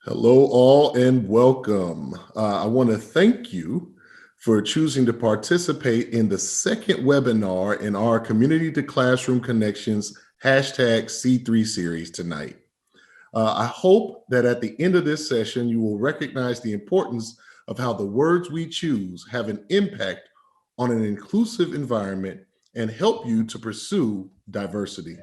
Hello, all, and welcome. I want to thank you for choosing to participate in the second webinar in our Community to Classroom Connections hashtag C3 series tonight. I hope that at the end of this session, you will recognize the importance of how the words we choose have an impact on an inclusive environment and help you to pursue diversity.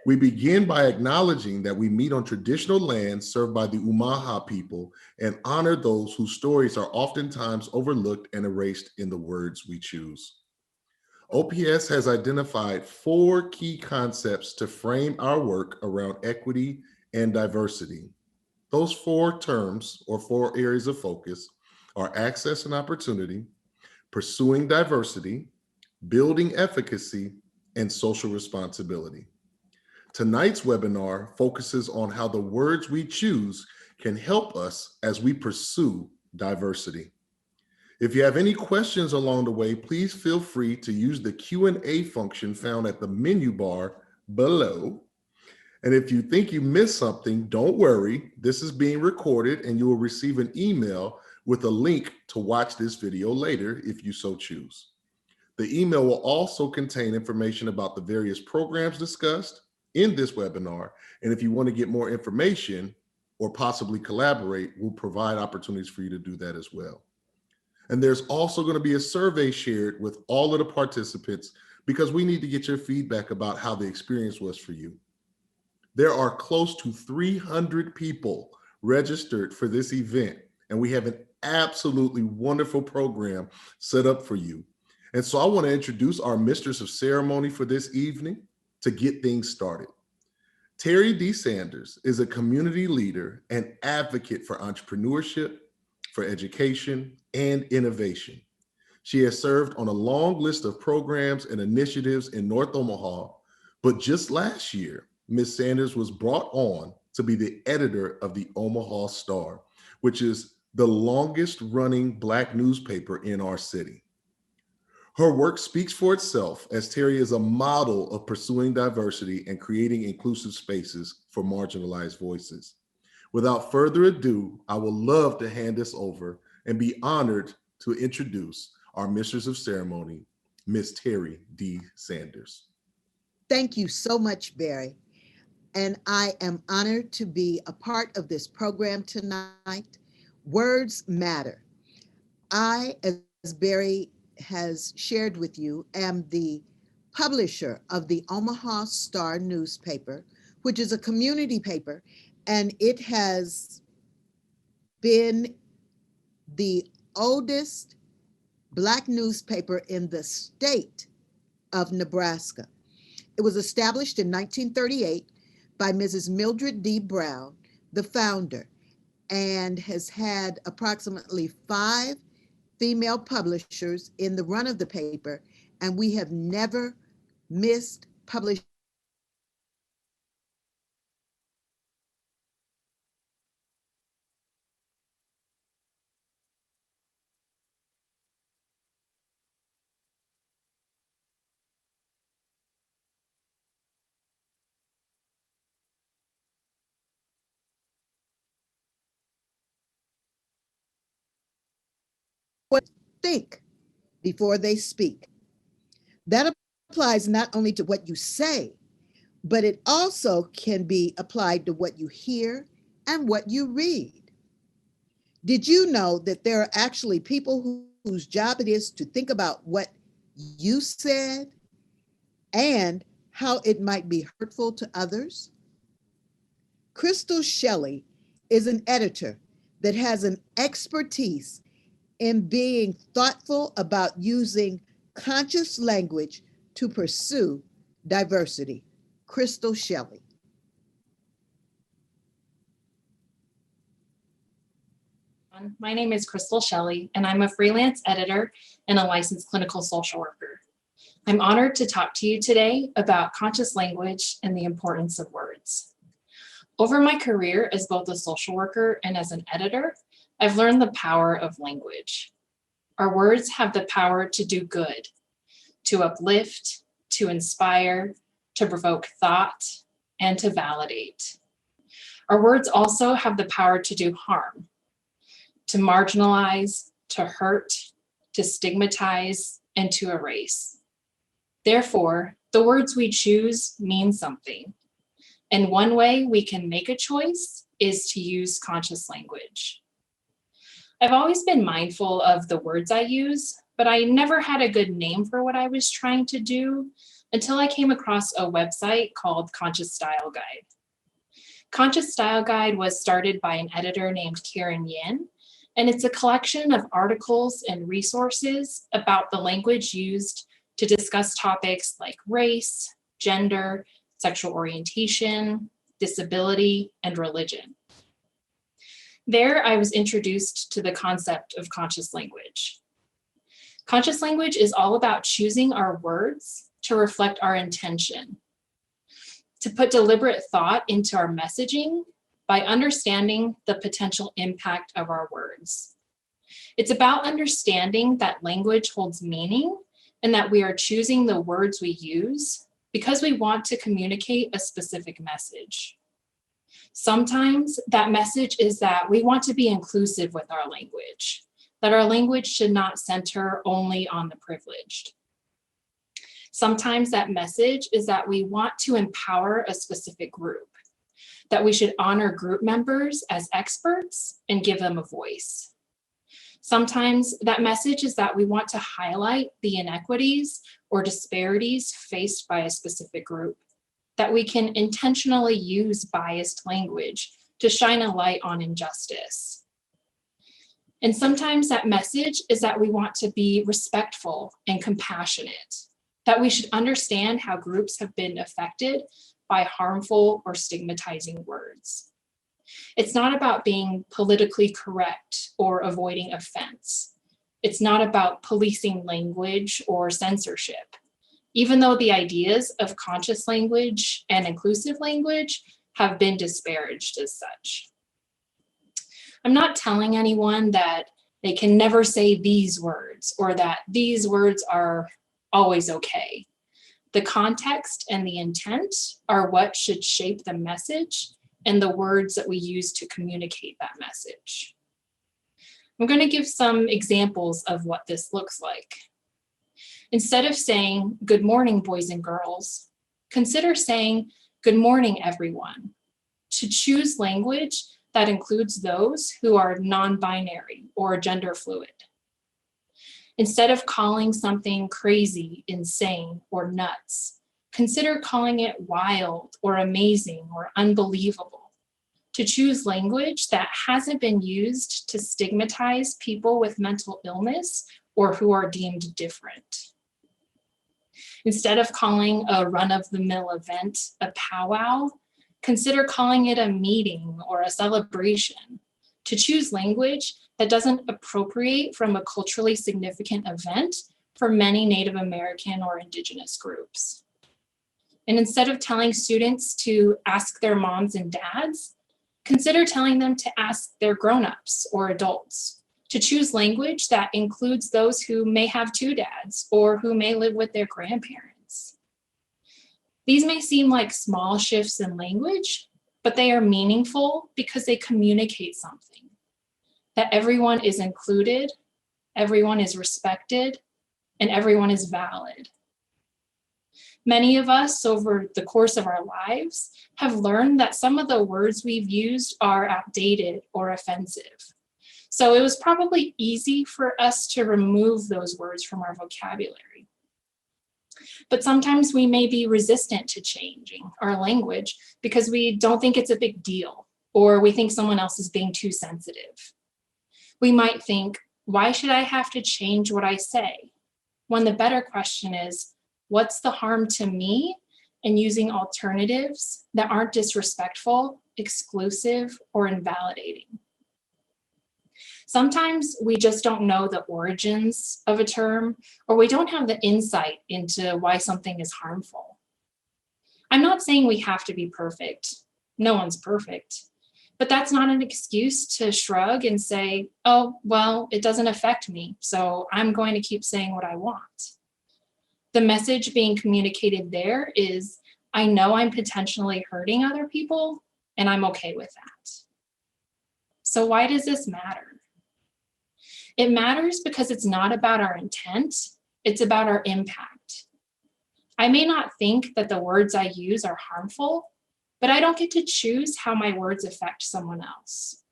We begin by acknowledging that we meet on traditional lands served by the Umaha people and honor those whose stories are oftentimes overlooked and erased in the words we choose. OPS has identified four key concepts to frame our work around equity and diversity. Those four terms or four areas of focus are access and opportunity, pursuing diversity, building efficacy, and social responsibility. Tonight's webinar focuses on how the words we choose can help us as we pursue diversity. If you have any questions along the way, please feel free to use the Q&A function found at the menu bar below. And if you think you missed something, don't worry. This is being recorded and you will receive an email with a link to watch this video later if you so choose. The email will also contain information about the various programs discussed in this webinar. And if you want to get more information or possibly collaborate, we'll provide opportunities for you to do that as well. And there's also going to be a survey shared with all of the participants because we need to get your feedback about how the experience was for you. There are close to 300 people registered for this event, and we have an absolutely wonderful program set up for you. And so I want to introduce our mistress of ceremony for this evening to get things started. Terry D. Sanders is a community leader and advocate for entrepreneurship, for education, and innovation. She has served on a long list of programs and initiatives in North Omaha, but just last year, Ms. Sanders was brought on to be the editor of the Omaha Star, which is the longest running Black newspaper in our city. Her work speaks for itself as Terry is a model of pursuing diversity and creating inclusive spaces for marginalized voices. Without further ado, I would love to hand this over and be honored to introduce our Mistress of Ceremony, Miss Terry D. Sanders. Thank you so much, Barry. And I am honored to be a part of this program tonight. Words matter. I, as Barry has shared with you, am the publisher of the Omaha Star newspaper, which is a community paper, and it has been the oldest Black newspaper in the state of Nebraska. It was established in 1938 by Mrs. Mildred D. Brown, the founder, and has had approximately 5 female publishers in the run of the paper, and we have never missed publishing what think before they speak. That applies not only to what you say, but it also can be applied to what you hear and what you read. Did you know that there are actually people whose job it is to think about what you said and how it might be hurtful to others? Crystal Shelley is an editor that has an expertise in being thoughtful about using conscious language to pursue diversity. Crystal Shelley. My name is Crystal Shelley, and I'm a freelance editor and a licensed clinical social worker. I'm honored to talk to you today about conscious language and the importance of words. Over my career as both a social worker and as an editor, I've learned the power of language. Our words have the power to do good, to uplift, to inspire, to provoke thought, and to validate. Our words also have the power to do harm, to marginalize, to hurt, to stigmatize, and to erase. Therefore, the words we choose mean something. And one way we can make a choice is to use conscious language. I've always been mindful of the words I use, but I never had a good name for what I was trying to do until I came across a website called Conscious Style Guide. Conscious Style Guide was started by an editor named Karen Yin, and it's a collection of articles and resources about the language used to discuss topics like race, gender, sexual orientation, disability, and religion. There, I was introduced to the concept of conscious language. Conscious language is all about choosing our words to reflect our intention, to put deliberate thought into our messaging by understanding the potential impact of our words. It's about understanding that language holds meaning and that we are choosing the words we use because we want to communicate a specific message. Sometimes that message is that we want to be inclusive with our language, that our language should not center only on the privileged. Sometimes that message is that we want to empower a specific group, that we should honor group members as experts and give them a voice. Sometimes that message is that we want to highlight the inequities or disparities faced by a specific group, that we can intentionally use biased language to shine a light on injustice. And sometimes that message is that we want to be respectful and compassionate, that we should understand how groups have been affected by harmful or stigmatizing words. It's not about being politically correct or avoiding offense. It's not about policing language or censorship, even though the ideas of conscious language and inclusive language have been disparaged as such. I'm not telling anyone that they can never say these words or that these words are always okay. The context and the intent are what should shape the message and the words that we use to communicate that message. I'm going to give some examples of what this looks like. Instead of saying, "Good morning, boys and girls," consider saying, "Good morning, everyone." To choose language that includes those who are non-binary or gender fluid. Instead of calling something crazy, insane, or nuts, consider calling it wild or amazing or unbelievable. To choose language that hasn't been used to stigmatize people with mental illness or who are deemed different. Instead of calling a run-of-the-mill event a powwow, consider calling it a meeting or a celebration. To choose language that doesn't appropriate from a culturally significant event for many Native American or Indigenous groups. And instead of telling students to ask their moms and dads, consider telling them to ask their grown-ups or adults. To choose language that includes those who may have two dads or who may live with their grandparents. These may seem like small shifts in language, but they are meaningful because they communicate something. That everyone is included, everyone is respected, and everyone is valid. Many of us over the course of our lives have learned that some of the words we've used are outdated or offensive. So it was probably easy for us to remove those words from our vocabulary. But sometimes we may be resistant to changing our language because we don't think it's a big deal, or we think someone else is being too sensitive. We might think, why should I have to change what I say? When the better question is, what's the harm to me in using alternatives that aren't disrespectful, exclusive, or invalidating? Sometimes we just don't know the origins of a term, or we don't have the insight into why something is harmful. I'm not saying we have to be perfect. No one's perfect. But that's not an excuse to shrug and say, oh, well, it doesn't affect me, so I'm going to keep saying what I want. The message being communicated there is, I know I'm potentially hurting other people, and I'm okay with that. So why does this matter? It matters because it's not about our intent, it's about our impact. I may not think that the words I use are harmful, but I don't get to choose how my words affect someone else.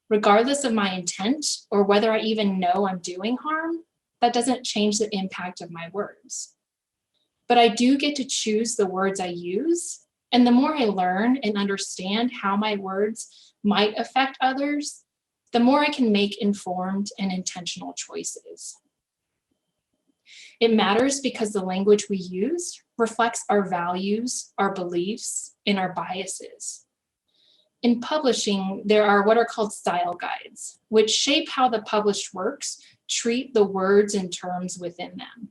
Regardless of my intent or whether I even know I'm doing harm, that doesn't change the impact of my words. But I do get to choose the words I use, and the more I learn and understand how my words might affect others, the more I can make informed and intentional choices. It matters because the language we use reflects our values, our beliefs, and our biases. In publishing, there are what are called style guides, which shape how the published works treat the words and terms within them.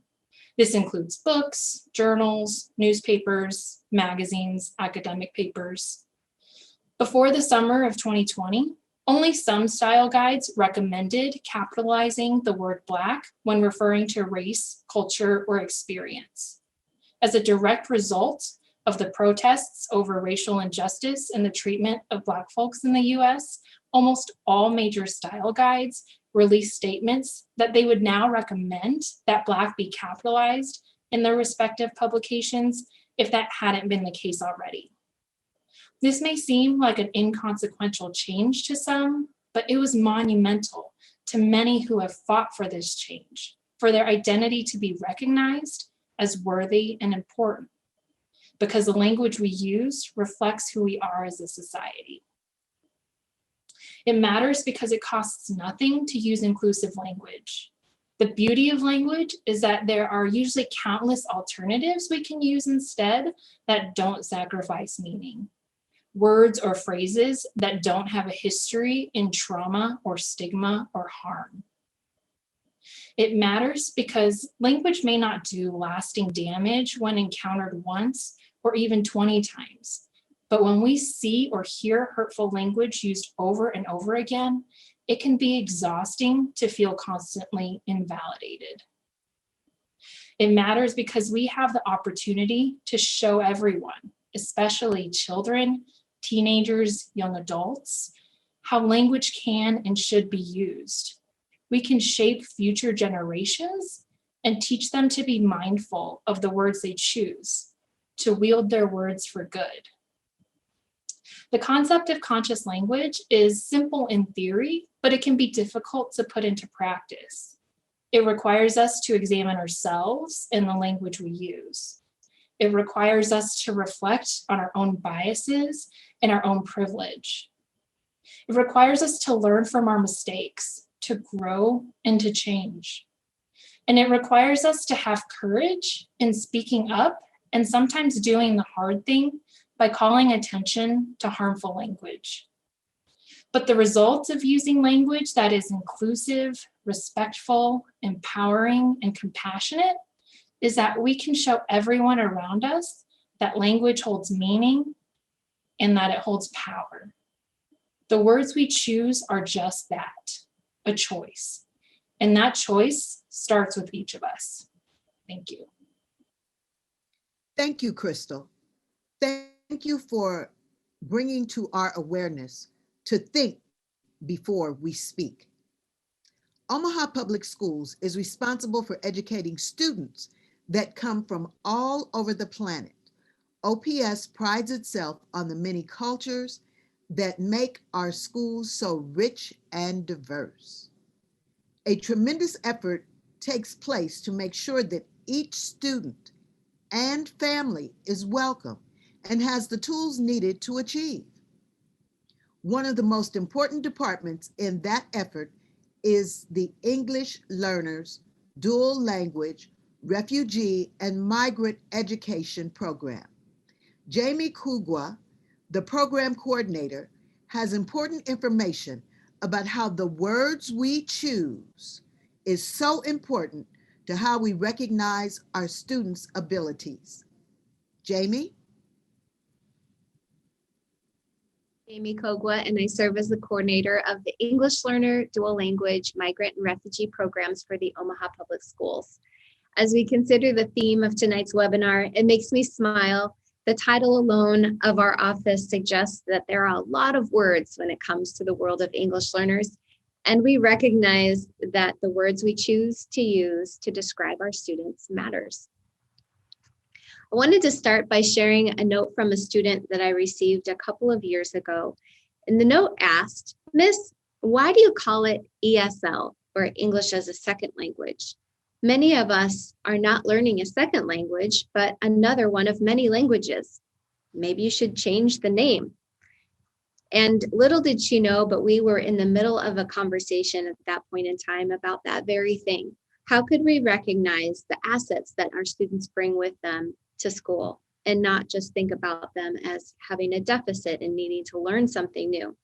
This includes books, journals, newspapers, magazines, academic papers. Before the summer of 2020, only some style guides recommended capitalizing the word Black when referring to race, culture, or experience. As a direct result of the protests over racial injustice and the treatment of Black folks in the US, almost all major style guides released statements that they would now recommend that Black be capitalized in their respective publications if that hadn't been the case already. This may seem like an inconsequential change to some, but it was monumental to many who have fought for this change, for their identity to be recognized as worthy and important, because the language we use reflects who we are as a society. It matters because it costs nothing to use inclusive language. The beauty of language is that there are usually countless alternatives we can use instead that don't sacrifice meaning. Words or phrases that don't have a history in trauma or stigma or harm. It matters because language may not do lasting damage when encountered once or even 20 times. But when we see or hear hurtful language used over and over again, it can be exhausting to feel constantly invalidated. It matters because we have the opportunity to show everyone, especially children, teenagers, young adults, how language can and should be used. We can shape future generations and teach them to be mindful of the words they choose, to wield their words for good. The concept of conscious language is simple in theory, but it can be difficult to put into practice. It requires us to examine ourselves and the language we use. It requires us to reflect on our own biases and our own privilege. It requires us to learn from our mistakes, to grow and to change. And it requires us to have courage in speaking up and sometimes doing the hard thing by calling attention to harmful language. But the result of using language that is inclusive, respectful, empowering, and compassionate is that we can show everyone around us that language holds meaning and that it holds power. The words we choose are just that, a choice. And that choice starts with each of us. Thank you. Thank you, Crystal. Thank you for bringing to our awareness to think before we speak. Omaha Public Schools is responsible for educating students that come from all over the planet. OPS prides itself on the many cultures that make our schools so rich and diverse. A tremendous effort takes place to make sure that each student and family is welcome and has the tools needed to achieve. One of the most important departments in that effort is the English Learners Dual Language Refugee and Migrant Education Program. Jamie Kugwa, the program coordinator, has important information about how the words we choose is so important to how we recognize our students' abilities. Jamie? Jamie Kogwa, and I serve as the coordinator of the English Learner Dual Language Migrant and Refugee Programs for the Omaha Public Schools. As we consider the theme of tonight's webinar, it makes me smile The title alone of our office suggests that there are a lot of words when it comes to the world of English learners, and we recognize that the words we choose to use to describe our students matters. I wanted to start by sharing a note from a student that I received a couple of years ago. And the note asked, "Miss, why do you call it ESL, or English as a Second Language? Many of us are not learning a second language, but another one of many languages. Maybe you should change the name." And little did she know, but we were in the middle of a conversation at that point in time about that very thing. How could we recognize the assets that our students bring with them to school and not just think about them as having a deficit and needing to learn something new?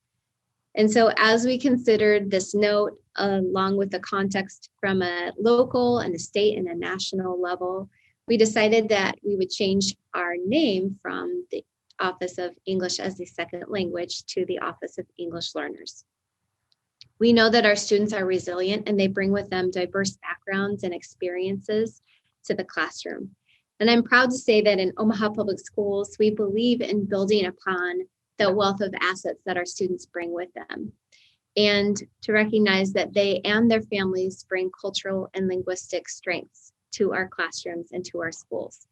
And so as we considered this note, along with the context from a local and a state and a national level, we decided that we would change our name from the Office of English as a Second Language to the Office of English Learners. We know that our students are resilient and they bring with them diverse backgrounds and experiences to the classroom. And I'm proud to say that in Omaha Public Schools, we believe in building upon the wealth of assets that our students bring with them, and to recognize that they and their families bring cultural and linguistic strengths to our classrooms and to our schools.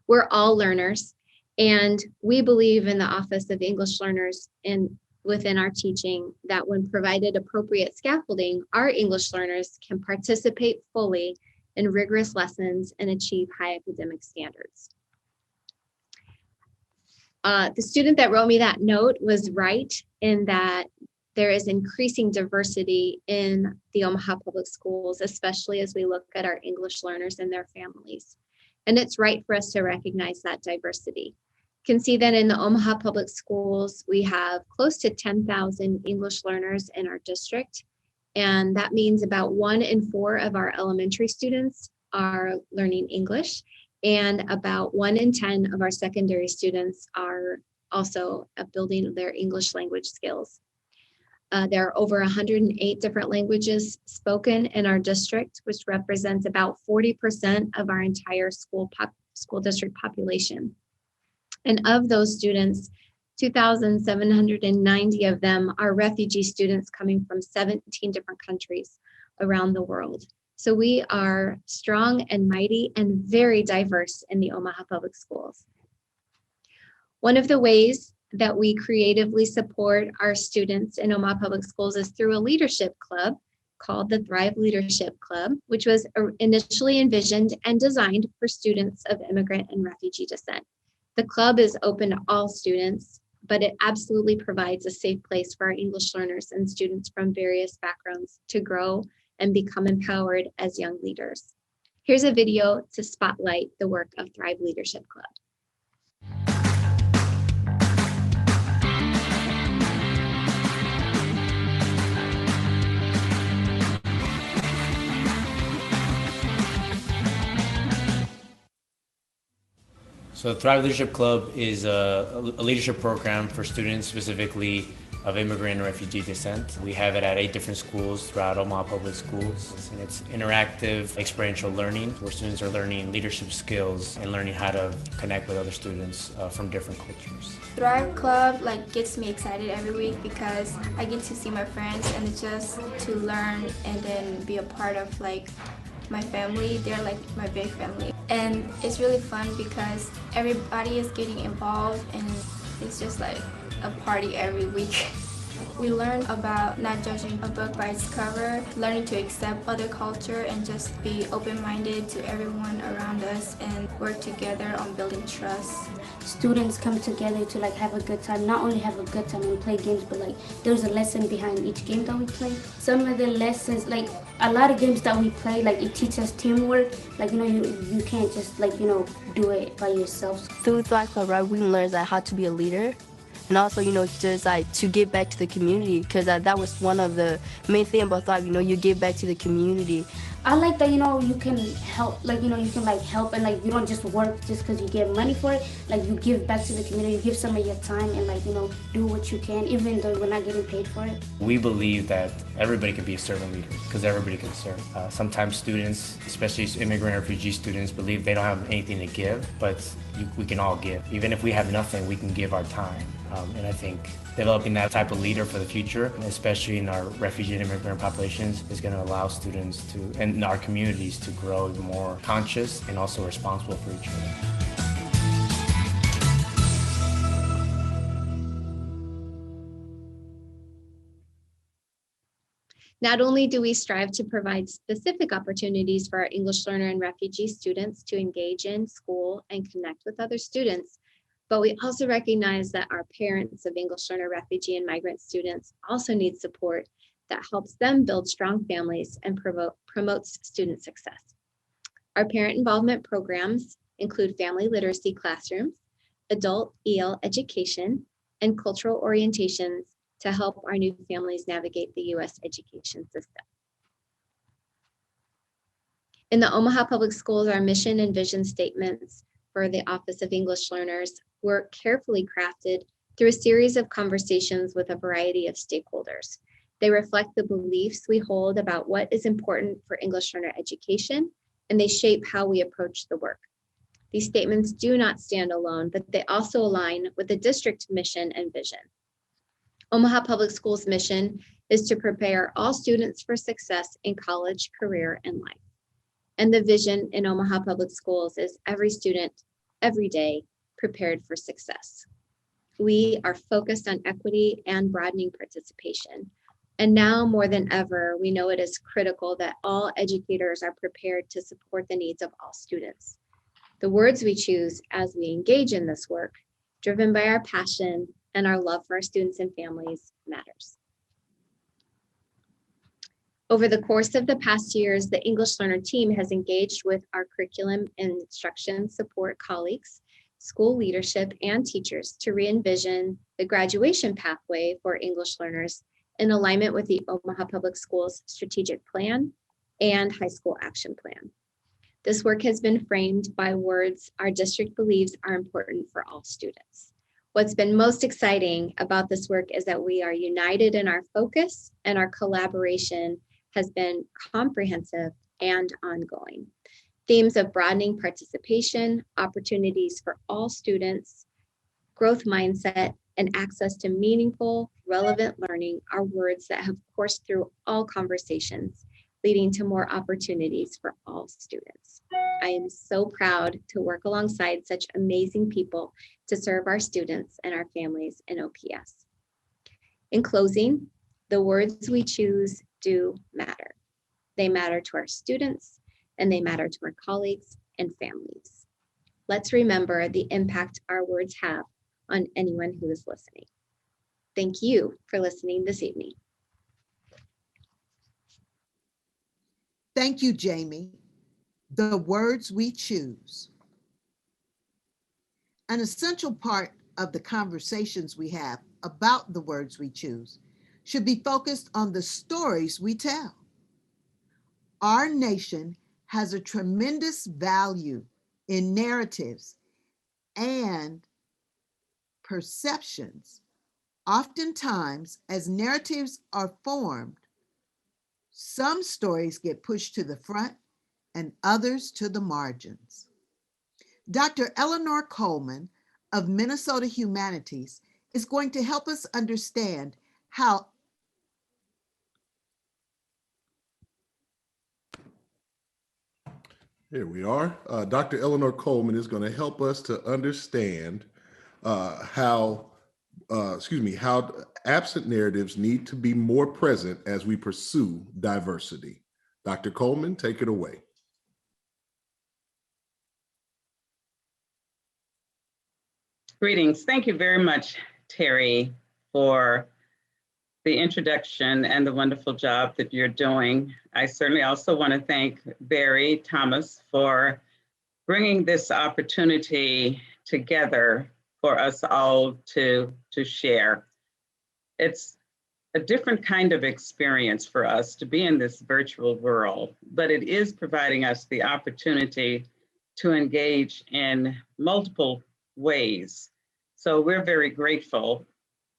We're all learners, and we believe in the Office of English Learners and within our teaching that when provided appropriate scaffolding, our English learners can participate fully in rigorous lessons and achieve high academic standards. The student that wrote me that note was right in that there is increasing diversity in the Omaha Public Schools, especially as we look at our English learners and their families. And it's right for us to recognize that diversity. You can see that in the Omaha Public Schools, we have close to 10,000 English learners in our district. And that means about 1 in 4 of our elementary students are learning English, and about 1 in 10 of our secondary students are also building their English language skills. There are over 108 different languages spoken in our district, which represents about 40% of our entire school district population. And of those students, 2,790 of them are refugee students coming from 17 different countries around the world. So we are strong and mighty and very diverse in the Omaha Public Schools. One of the ways that we creatively support our students in Omaha Public Schools is through a leadership club called the Thrive Leadership Club, which was initially envisioned and designed for students of immigrant and refugee descent. The club is open to all students, but it absolutely provides a safe place for our English learners and students from various backgrounds to grow and become empowered as young leaders. Here's a video to spotlight the work of Thrive Leadership Club. So Thrive Leadership Club is a leadership program for students specifically of immigrant and refugee descent. We have it at 8 different schools throughout Omaha Public Schools. And it's interactive, experiential learning where students are learning leadership skills and learning how to connect with other students from different cultures. Thrive Club gets me excited every week because I get to see my friends, and it's just to learn and then be a part of my family. They're my big family, and it's really fun because everybody is getting involved, and it's just a party every week. We learn about not judging a book by its cover, learning to accept other culture and just be open-minded to everyone around us and work together on building trust. Students come together to have a good time, not only have a good time and play games, but there's a lesson behind each game that we play. Some of the lessons, a lot of games that we play, it teaches us teamwork. You can't just do it by yourself. Through Thrive Club, right, we learn how to be a leader, And also, just like to give back to the community, because that was one of the main thing about Thrive. You give back to the community. I like that, you can help, you can like help, and like you don't just work just because you get money for it. Like you give back to the community, you give some of your time, and like, do what you can, even though we're not getting paid for it. We believe that everybody can be a servant leader because everybody can serve. Sometimes students, especially immigrant refugee students, believe they don't have anything to give, but we can all give. Even if we have nothing, we can give our time. And I think developing that type of leader for the future, especially in our refugee and immigrant populations, is going to allow students to, and our communities, to grow more conscious and also responsible for each other. Not only do we strive to provide specific opportunities for our English learner and refugee students to engage in school and connect with other students, but we also recognize that our parents of English learner, refugee, and migrant students also need support that helps them build strong families and promotes student success. Our parent involvement programs include family literacy classrooms, adult EL education, and cultural orientations to help our new families navigate the U.S. education system. In the Omaha Public Schools, our mission and vision statements for the Office of English Learners were carefully crafted through a series of conversations with a variety of stakeholders. They reflect the beliefs we hold about what is important for English learner education, and they shape how we approach the work. These statements do not stand alone, but they also align with the district mission and vision. Omaha Public Schools' mission is to prepare all students for success in college, career, and life. And the vision in Omaha Public Schools is every student, every day, prepared for success. We are focused on equity and broadening participation. And now more than ever, we know it is critical that all educators are prepared to support the needs of all students. The words we choose as we engage in this work, driven by our passion and our love for our students and families, matters. Over the course of the past years, the English Learner team has engaged with our curriculum and instruction support colleagues, school leadership, and teachers to re-envision the graduation pathway for English learners in alignment with the Omaha Public Schools strategic plan and high school action plan. This work has been framed by words our district believes are important for all students. What's been most exciting about this work is that we are united in our focus, and our collaboration has been comprehensive and ongoing. Themes of broadening participation, opportunities for all students, growth mindset, and access to meaningful, relevant learning are words that have coursed through all conversations, leading to more opportunities for all students. I am so proud to work alongside such amazing people to serve our students and our families in OPS. In closing, the words we choose do matter. They matter to our students, and they matter to our colleagues and families. Let's remember the impact our words have on anyone who is listening. Thank you for listening this evening. Thank you, Jamie. The words we choose. An essential part of the conversations we have about the words we choose should be focused on the stories we tell. Our nation has a tremendous value in narratives and perceptions. Oftentimes, as narratives are formed, some stories get pushed to the front and others to the margins. Dr. Eleanor Coleman of Minnesota Humanities is going to help us understand how Here we are. Dr. Eleanor Coleman is going to help us to understand how absent narratives need to be more present as we pursue diversity. Dr. Coleman, take it away. Greetings. Thank you very much, Terry, for the introduction and the wonderful job that you're doing. I certainly also want to thank Barry Thomas for bringing this opportunity together for us all to share. It's a different kind of experience for us to be in this virtual world, but it is providing us the opportunity to engage in multiple ways. So we're very grateful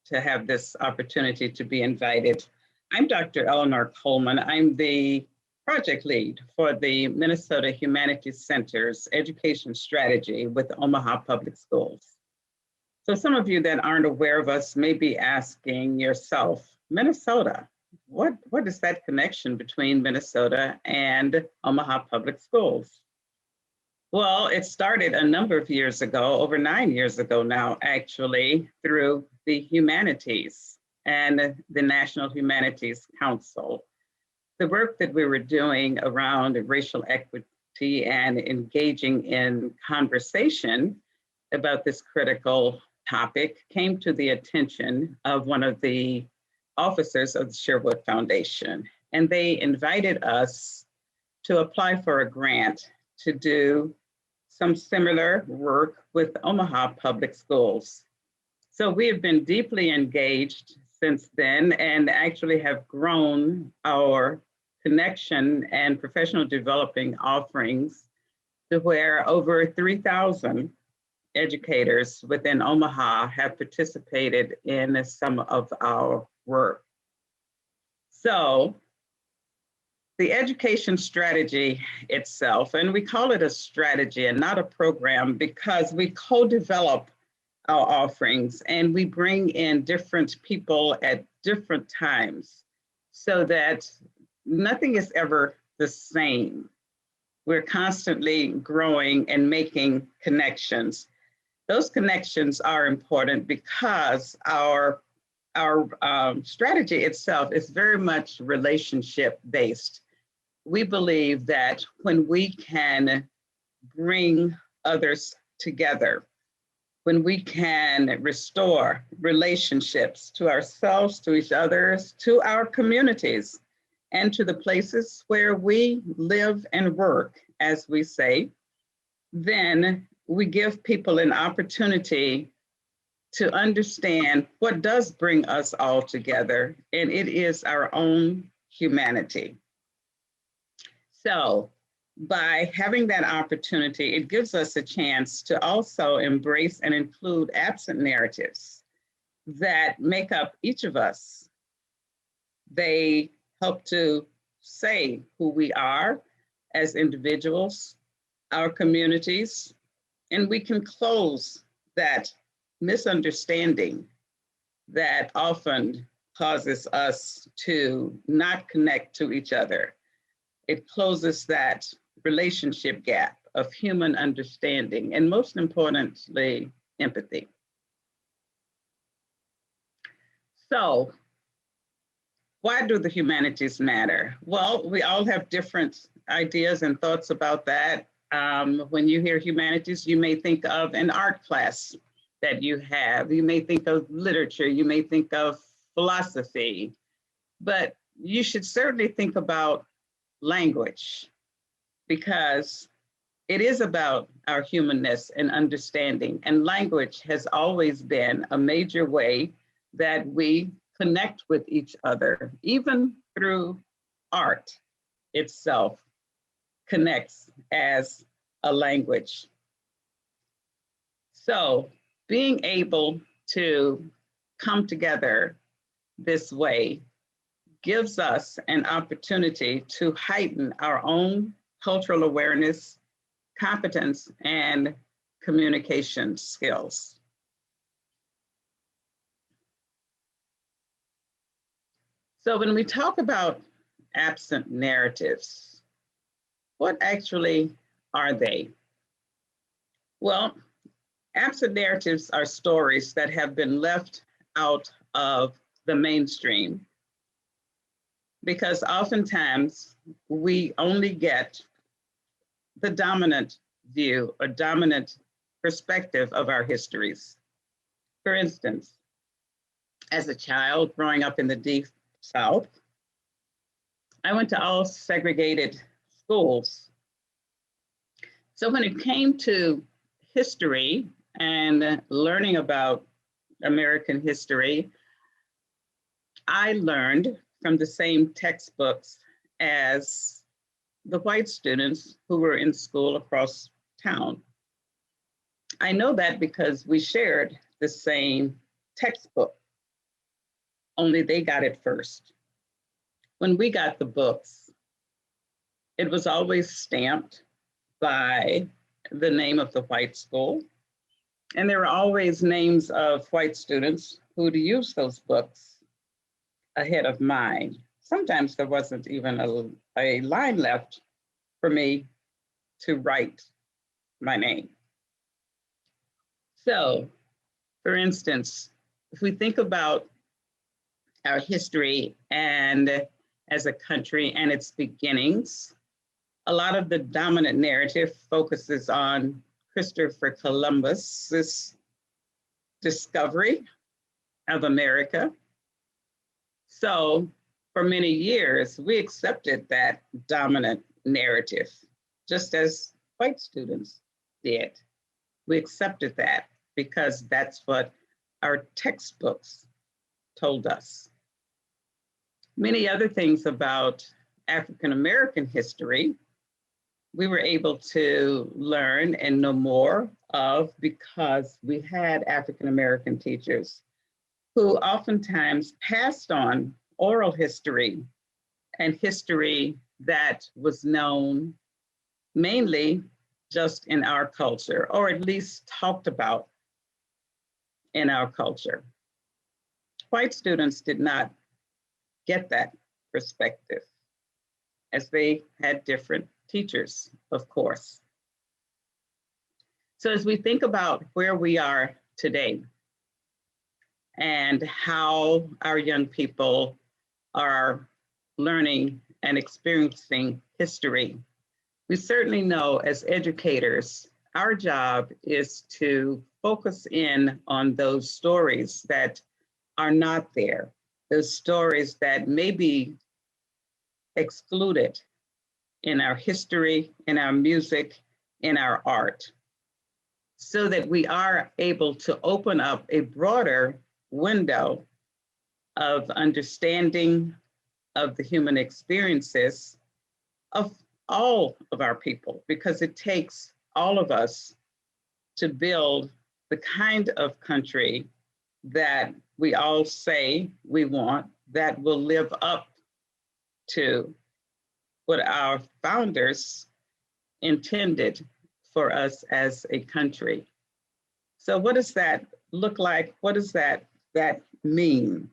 to have this opportunity to be invited. I'm Dr. Eleanor Coleman. I'm the project lead for the Minnesota Humanities Center's education strategy with Omaha Public Schools. So some of you that aren't aware of us may be asking yourself, Minnesota, what is that connection between Minnesota and Omaha Public Schools? Well, it started a number of years ago, over 9 years ago now, actually, through the humanities and the National Humanities Council. The work that we were doing around racial equity and engaging in conversation about this critical topic came to the attention of one of the officers of the Sherwood Foundation. And they invited us to apply for a grant to do some similar work with Omaha Public Schools. So we have been deeply engaged since then and actually have grown our connection and professional developing offerings to where over 3,000 educators within Omaha have participated in some of our work. So the education strategy itself, and we call it a strategy and not a program because we co-develop our offerings and we bring in different people at different times so that nothing is ever the same. We're constantly growing and making connections. Those connections are important because our strategy itself is very much relationship based. We believe that when we can bring others together, when we can restore relationships to ourselves, to each other, to our communities, and to the places where we live and work, as we say, then we give people an opportunity to understand what does bring us all together, and it is our own humanity. So by having that opportunity, it gives us a chance to also embrace and include absent narratives that make up each of us. They help to say who we are as individuals, our communities, and we can close that misunderstanding that often causes us to not connect to each other. It closes that relationship gap of human understanding and most importantly, empathy. So why do the humanities matter? Well, we all have different ideas and thoughts about that. When you hear humanities, you may think of an art class that you have. You may think of literature, you may think of philosophy, but you should certainly think about language because it is about our humanness and understanding. And language has always been a major way that we connect with each other, even through art itself connects as a language. So being able to come together this way gives us an opportunity to heighten our own cultural awareness, competence, and communication skills. So when we talk about absent narratives, what actually are they? Well, absent narratives are stories that have been left out of the mainstream because oftentimes we only get the dominant view or dominant perspective of our histories. For instance, as a child growing up in the Deep South, I went to all segregated schools. So when it came to history and learning about American history, I learned from the same textbooks as the white students who were in school across town. I know that because we shared the same textbook, only they got it first. When we got the books, it was always stamped by the name of the white school. And there were always names of white students who would use those books ahead of mine. Sometimes there wasn't even a line left for me to write my name. So, for instance, if we think about our history and as a country and its beginnings, a lot of the dominant narrative focuses on Christopher Columbus's discovery of America. So for many years, we accepted that dominant narrative, just as white students did. We accepted that because that's what our textbooks told us. Many other things about African-American history we were able to learn and know more of because we had African-American teachers who oftentimes passed on oral history and history that was known mainly just in our culture, or at least talked about in our culture. White students did not get that perspective, as they had different teachers, of course. So as we think about where we are today and how our young people are learning and experiencing history, we certainly know as educators, our job is to focus in on those stories that are not there, those stories that may be excluded in our history, in our music, in our art, so that we are able to open up a broader window of understanding of the human experiences of all of our people, because it takes all of us to build the kind of country that we all say we want, that will live up to what our founders intended for us as a country. So what does that look like? What does that mean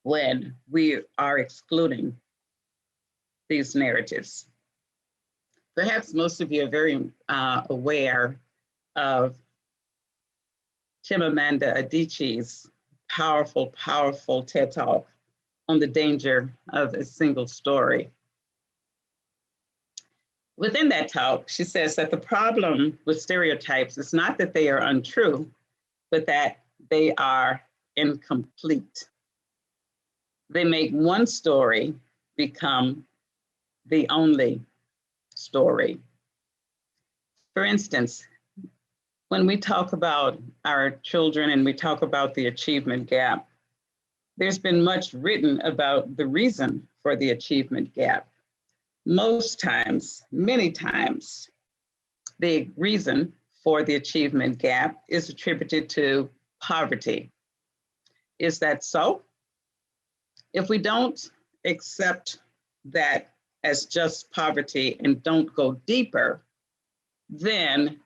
when we are excluding these narratives? Perhaps most of you are very aware of Chimamanda Adichie's powerful, powerful TED Talk on the danger of a single story. Within that talk, she says that the problem with stereotypes is not that they are untrue, but that they are incomplete. They make one story become the only story. For instance, when we talk about our children and we talk about the achievement gap, there's been much written about the reason for the achievement gap. Most times, many times, the reason for the achievement gap is attributed to poverty. Is that so? If we don't accept that as just poverty and don't go deeper, then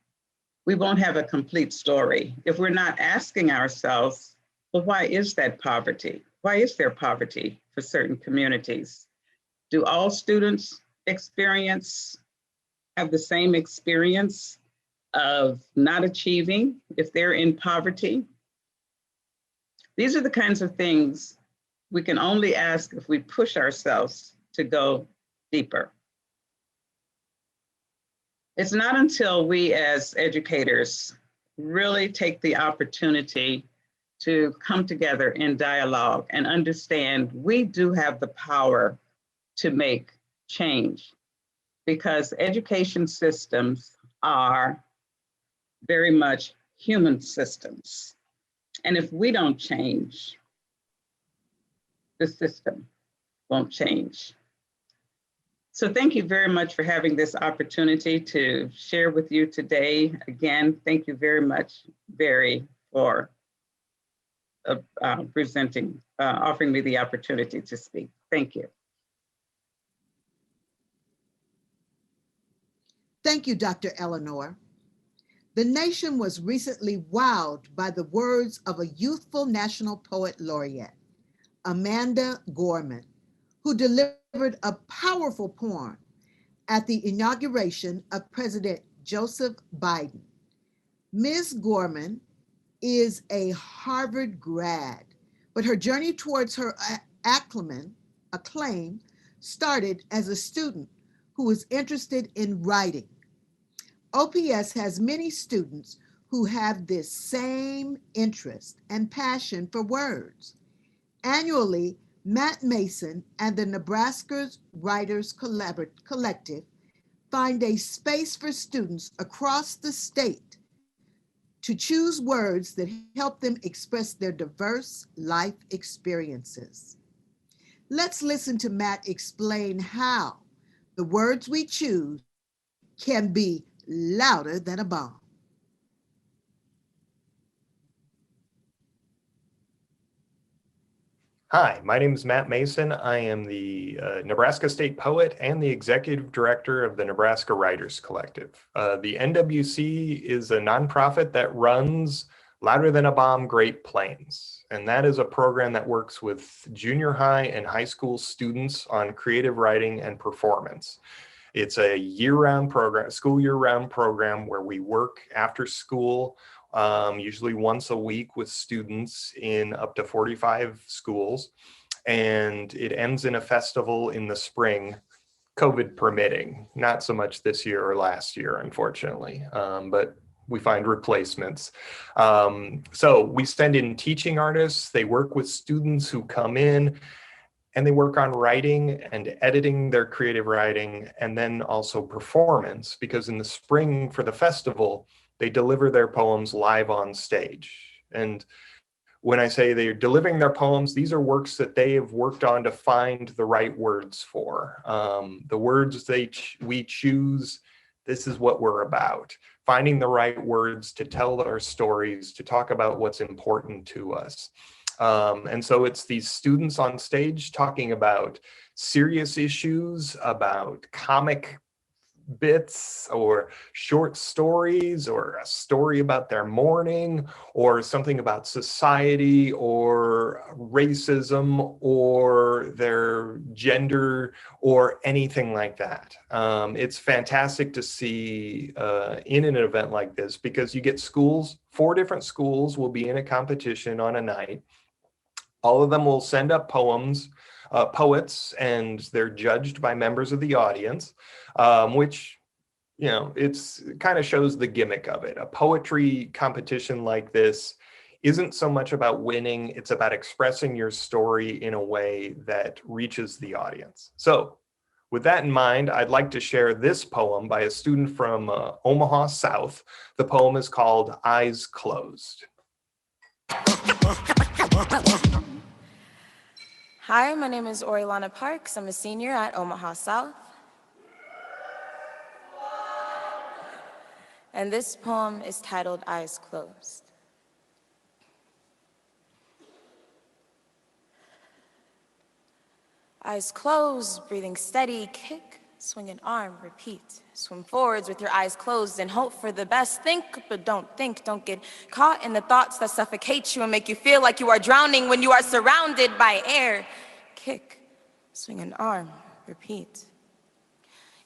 we won't have a complete story. If we're not asking ourselves, well, why is that poverty? Why is there poverty for certain communities? Do all students have the same experience of not achieving if they're in poverty? These are the kinds of things we can only ask if we push ourselves to go deeper. It's not until we as educators really take the opportunity to come together in dialogue and understand we do have the power to make change, because education systems are very much human systems. And if we don't change, the system won't change. So thank you very much for having this opportunity to share with you today. Again, thank you very much, Barry, for offering me the opportunity to speak. Thank you. Thank you, Dr. Eleanor. The nation was recently wowed by the words of a youthful National Poet Laureate, Amanda Gorman, who delivered a powerful poem at the inauguration of President Joseph Biden. Ms. Gorman is a Harvard grad, but her journey towards her acclaim started as a student who was interested in writing. OPS has many students who have this same interest and passion for words. Annually, Matt Mason and the Nebraska Writers Collective find a space for students across the state to choose words that help them express their diverse life experiences. Let's listen to Matt explain how the words we choose can be louder than a bomb. Hi, my name is Matt Mason. I am the Nebraska State Poet and the Executive Director of the Nebraska Writers Collective. The NWC is a nonprofit that runs Louder Than a Bomb Great Plains. And that is a program that works with junior high and high school students on creative writing and performance. It's a year-round program, school year-round program where we work after school, usually once a week with students in up to 45 schools. And it ends in a festival in the spring, COVID permitting. Not so much this year or last year, unfortunately, but we find replacements. So we send in teaching artists. They work with students who come in and they work on writing and editing their creative writing, and then also performance, because in the spring for the festival, they deliver their poems live on stage. And when I say they're delivering their poems, these are works that they have worked on to find the right words for. The words we choose, this is what we're about. Finding the right words to tell our stories, to talk about what's important to us. And so it's these students on stage talking about serious issues, about comic bits or short stories, or a story about their morning, or something about society or racism or their gender or anything like that. It's fantastic to see in an event like this, because you get schools, 4 different schools will be in a competition on a night. All of them will send up poems, poets, and they're judged by members of the audience, which, you know, it kind of shows the gimmick of it. A poetry competition like this isn't so much about winning, it's about expressing your story in a way that reaches the audience. So with that in mind, I'd like to share this poem by a student from Omaha South. The poem is called Eyes Closed. Hi, my name is Orielana Parks. I'm a senior at Omaha South. And this poem is titled Eyes Closed. Eyes closed, breathing steady, kick, swing an arm, repeat. Swim forwards with your eyes closed and hope for the best. Think, but don't think. Don't get caught in the thoughts that suffocate you and make you feel like you are drowning when you are surrounded by air. Kick, swing an arm, repeat.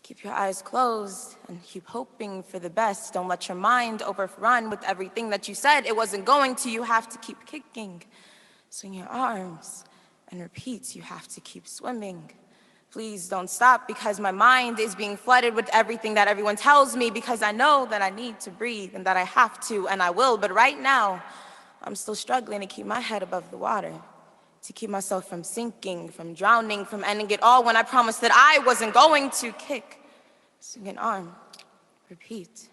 Keep your eyes closed and keep hoping for the best. Don't let your mind overrun with everything that you said it wasn't going to. You have to keep kicking. Swing your arms and repeat. You have to keep swimming. Please don't stop, because my mind is being flooded with everything that everyone tells me, because I know that I need to breathe and that I have to and I will. But right now, I'm still struggling to keep my head above the water, to keep myself from sinking, from drowning, from ending it all when I promised that I wasn't going to. Kick, swing an arm, repeat.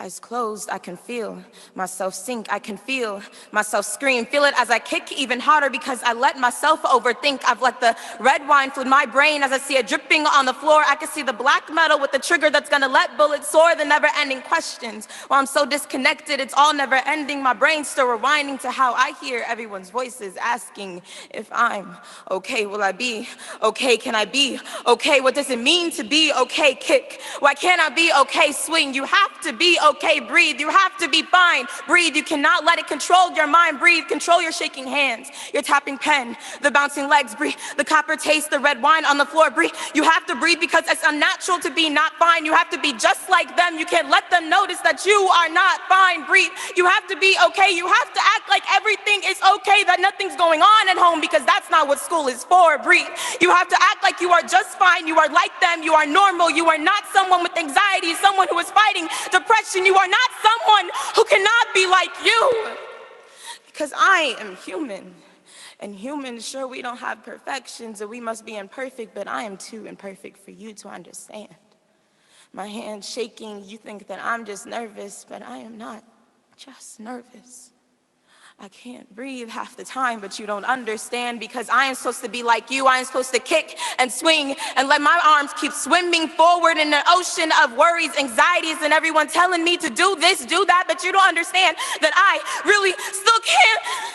Eyes closed, I can feel myself sink. I can feel myself scream. Feel it as I kick even harder because I let myself overthink. I've let the red wine flood my brain as I see it dripping on the floor. I can see the black metal with the trigger that's gonna let bullets soar. The never-ending questions. While I'm so disconnected, it's all never-ending. My brain's still rewinding to how I hear everyone's voices asking if I'm okay. Will I be okay? Can I be okay? What does it mean to be okay? Kick. Why can't I be okay? Swing. You have to be okay, breathe. You have to be fine, breathe. You cannot let it control your mind, breathe. Control your shaking hands, your tapping pen, the bouncing legs, breathe. The copper taste, the red wine on the floor, breathe. You have to breathe because it's unnatural to be not fine. You have to be just like them. You can't let them notice that you are not fine, breathe. You have to be okay. You have to act like everything is okay, that nothing's going on at home because that's not what school is for, breathe. You have to act like you are just fine. You are like them. You are normal. You are not someone with anxiety, someone who is fighting depression. You are not someone who cannot be like you. Because I am human. And humans, sure, we don't have perfections and we must be imperfect, but I am too imperfect for you to understand. My hand shaking, you think that I'm just nervous, but I am not just nervous. I can't breathe half the time, but you don't understand because I am supposed to be like you. I am supposed to kick and swing and let my arms keep swimming forward in an ocean of worries, anxieties, and everyone telling me to do this, do that, but you don't understand that I really still can't.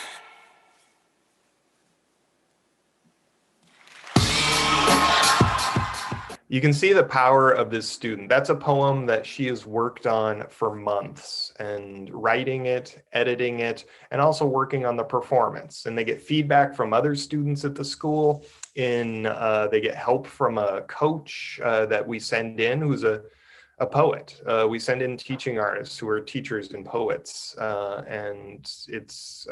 You can see the power of this student. That's a poem that she has worked on for months and writing it, editing it, and also working on the performance. And they get feedback from other students at the school. They get help from a coach that we send in who's a poet. We send in teaching artists who are teachers and poets. And it's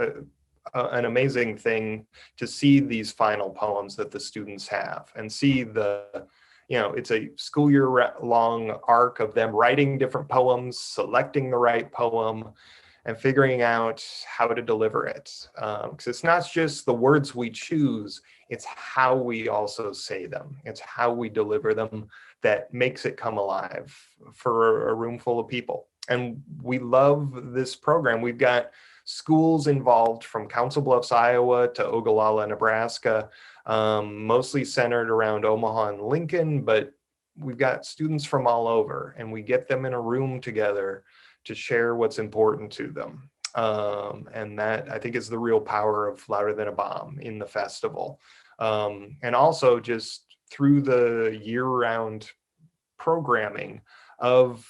an amazing thing to see these final poems that the students have and see it's a school year long arc of them writing different poems, selecting the right poem, and figuring out how to deliver it. Because it's not just the words we choose, it's how we also say them. It's how we deliver them that makes it come alive for a room full of people. And we love this program. We've got schools involved from Council Bluffs, Iowa to Ogallala, Nebraska, mostly centered around Omaha and Lincoln, but we've got students from all over and we get them in a room together to share what's important to them. And that I think is the real power of Louder Than a Bomb in the festival. And also just through the year-round programming of,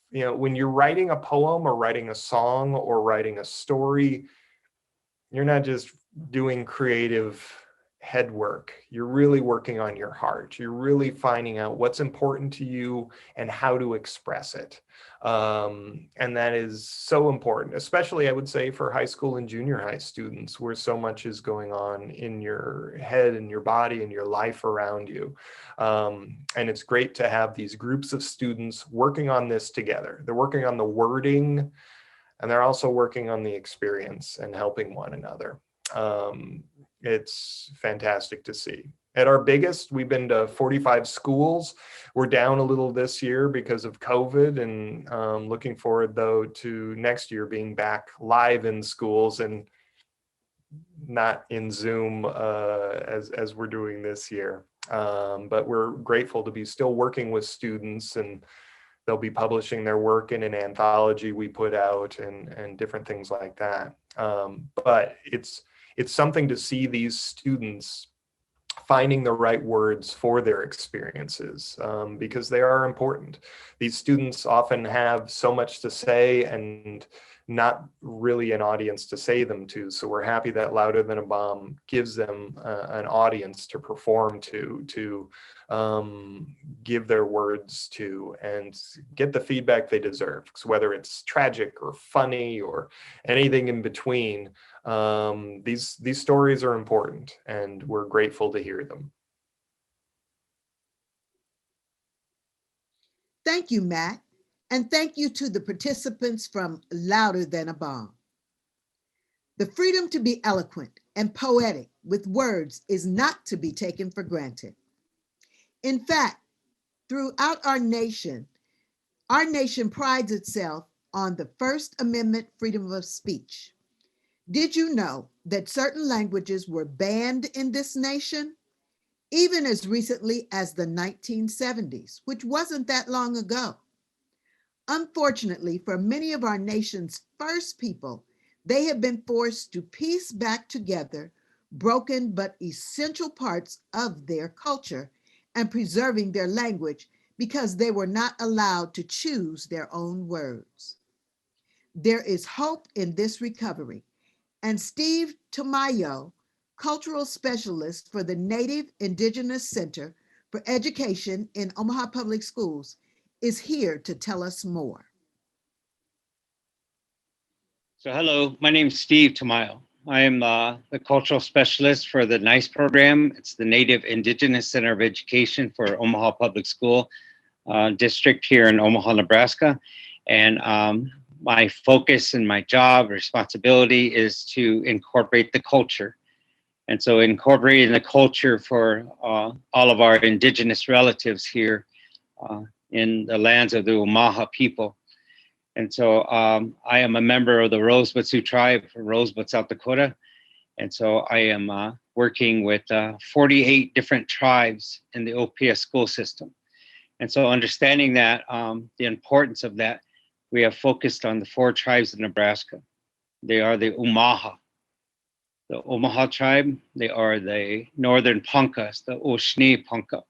when you're writing a poem or writing a song or writing a story, you're not just doing creative head work. You're really working on your heart. You're really finding out what's important to you and how to express it. And that is so important, especially I would say for high school and junior high students where so much is going on in your head and your body and your life around you. And it's great to have these groups of students working on this together. They're working on the wording and they're also working on the experience and helping one another. It's fantastic to see. At our biggest, we've been to 45 schools. We're down a little this year because of COVID and looking forward though to next year being back live in schools and not in Zoom as we're doing this year. But we're grateful to be still working with students and they'll be publishing their work in an anthology we put out and different things like that. But it's something to see these students finding the right words for their experiences because they are important. These students often have so much to say and not really an audience to say them to. So we're happy that Louder Than a Bomb gives them an audience to perform to give their words to and get the feedback they deserve. Because whether it's tragic or funny or anything in between, these stories are important and we're grateful to hear them. Thank you, Matt. And thank you to the participants from Louder Than a Bomb. The freedom to be eloquent and poetic with words is not to be taken for granted. In fact, throughout our nation prides itself on the First Amendment freedom of speech. Did you know that certain languages were banned in this nation? Even as recently as the 1970s, which wasn't that long ago. Unfortunately, for many of our nation's first people, they have been forced to piece back together broken but essential parts of their culture and preserving their language because they were not allowed to choose their own words. There is hope in this recovery, and Steve Tamayo, cultural specialist for the Native Indigenous Center for Education in Omaha Public Schools, is here to tell us more. So hello, my name is Steve Tamayo. I am the cultural specialist for the NICE program. It's the Native Indigenous Center of Education for Omaha Public School District here in Omaha, Nebraska. And my focus and my job responsibility is to incorporate the culture. And so incorporating the culture for all of our indigenous relatives here in the lands of the Omaha people. And so I am a member of the Rosebud Sioux tribe from Rosebud, South Dakota. And so I am working with 48 different tribes in the OPS school system. And so understanding that, the importance of that, we have focused on the 4 tribes in Nebraska. They are the Omaha, the Omaha tribe. They are the Northern Ponca, the Oshni Ponca.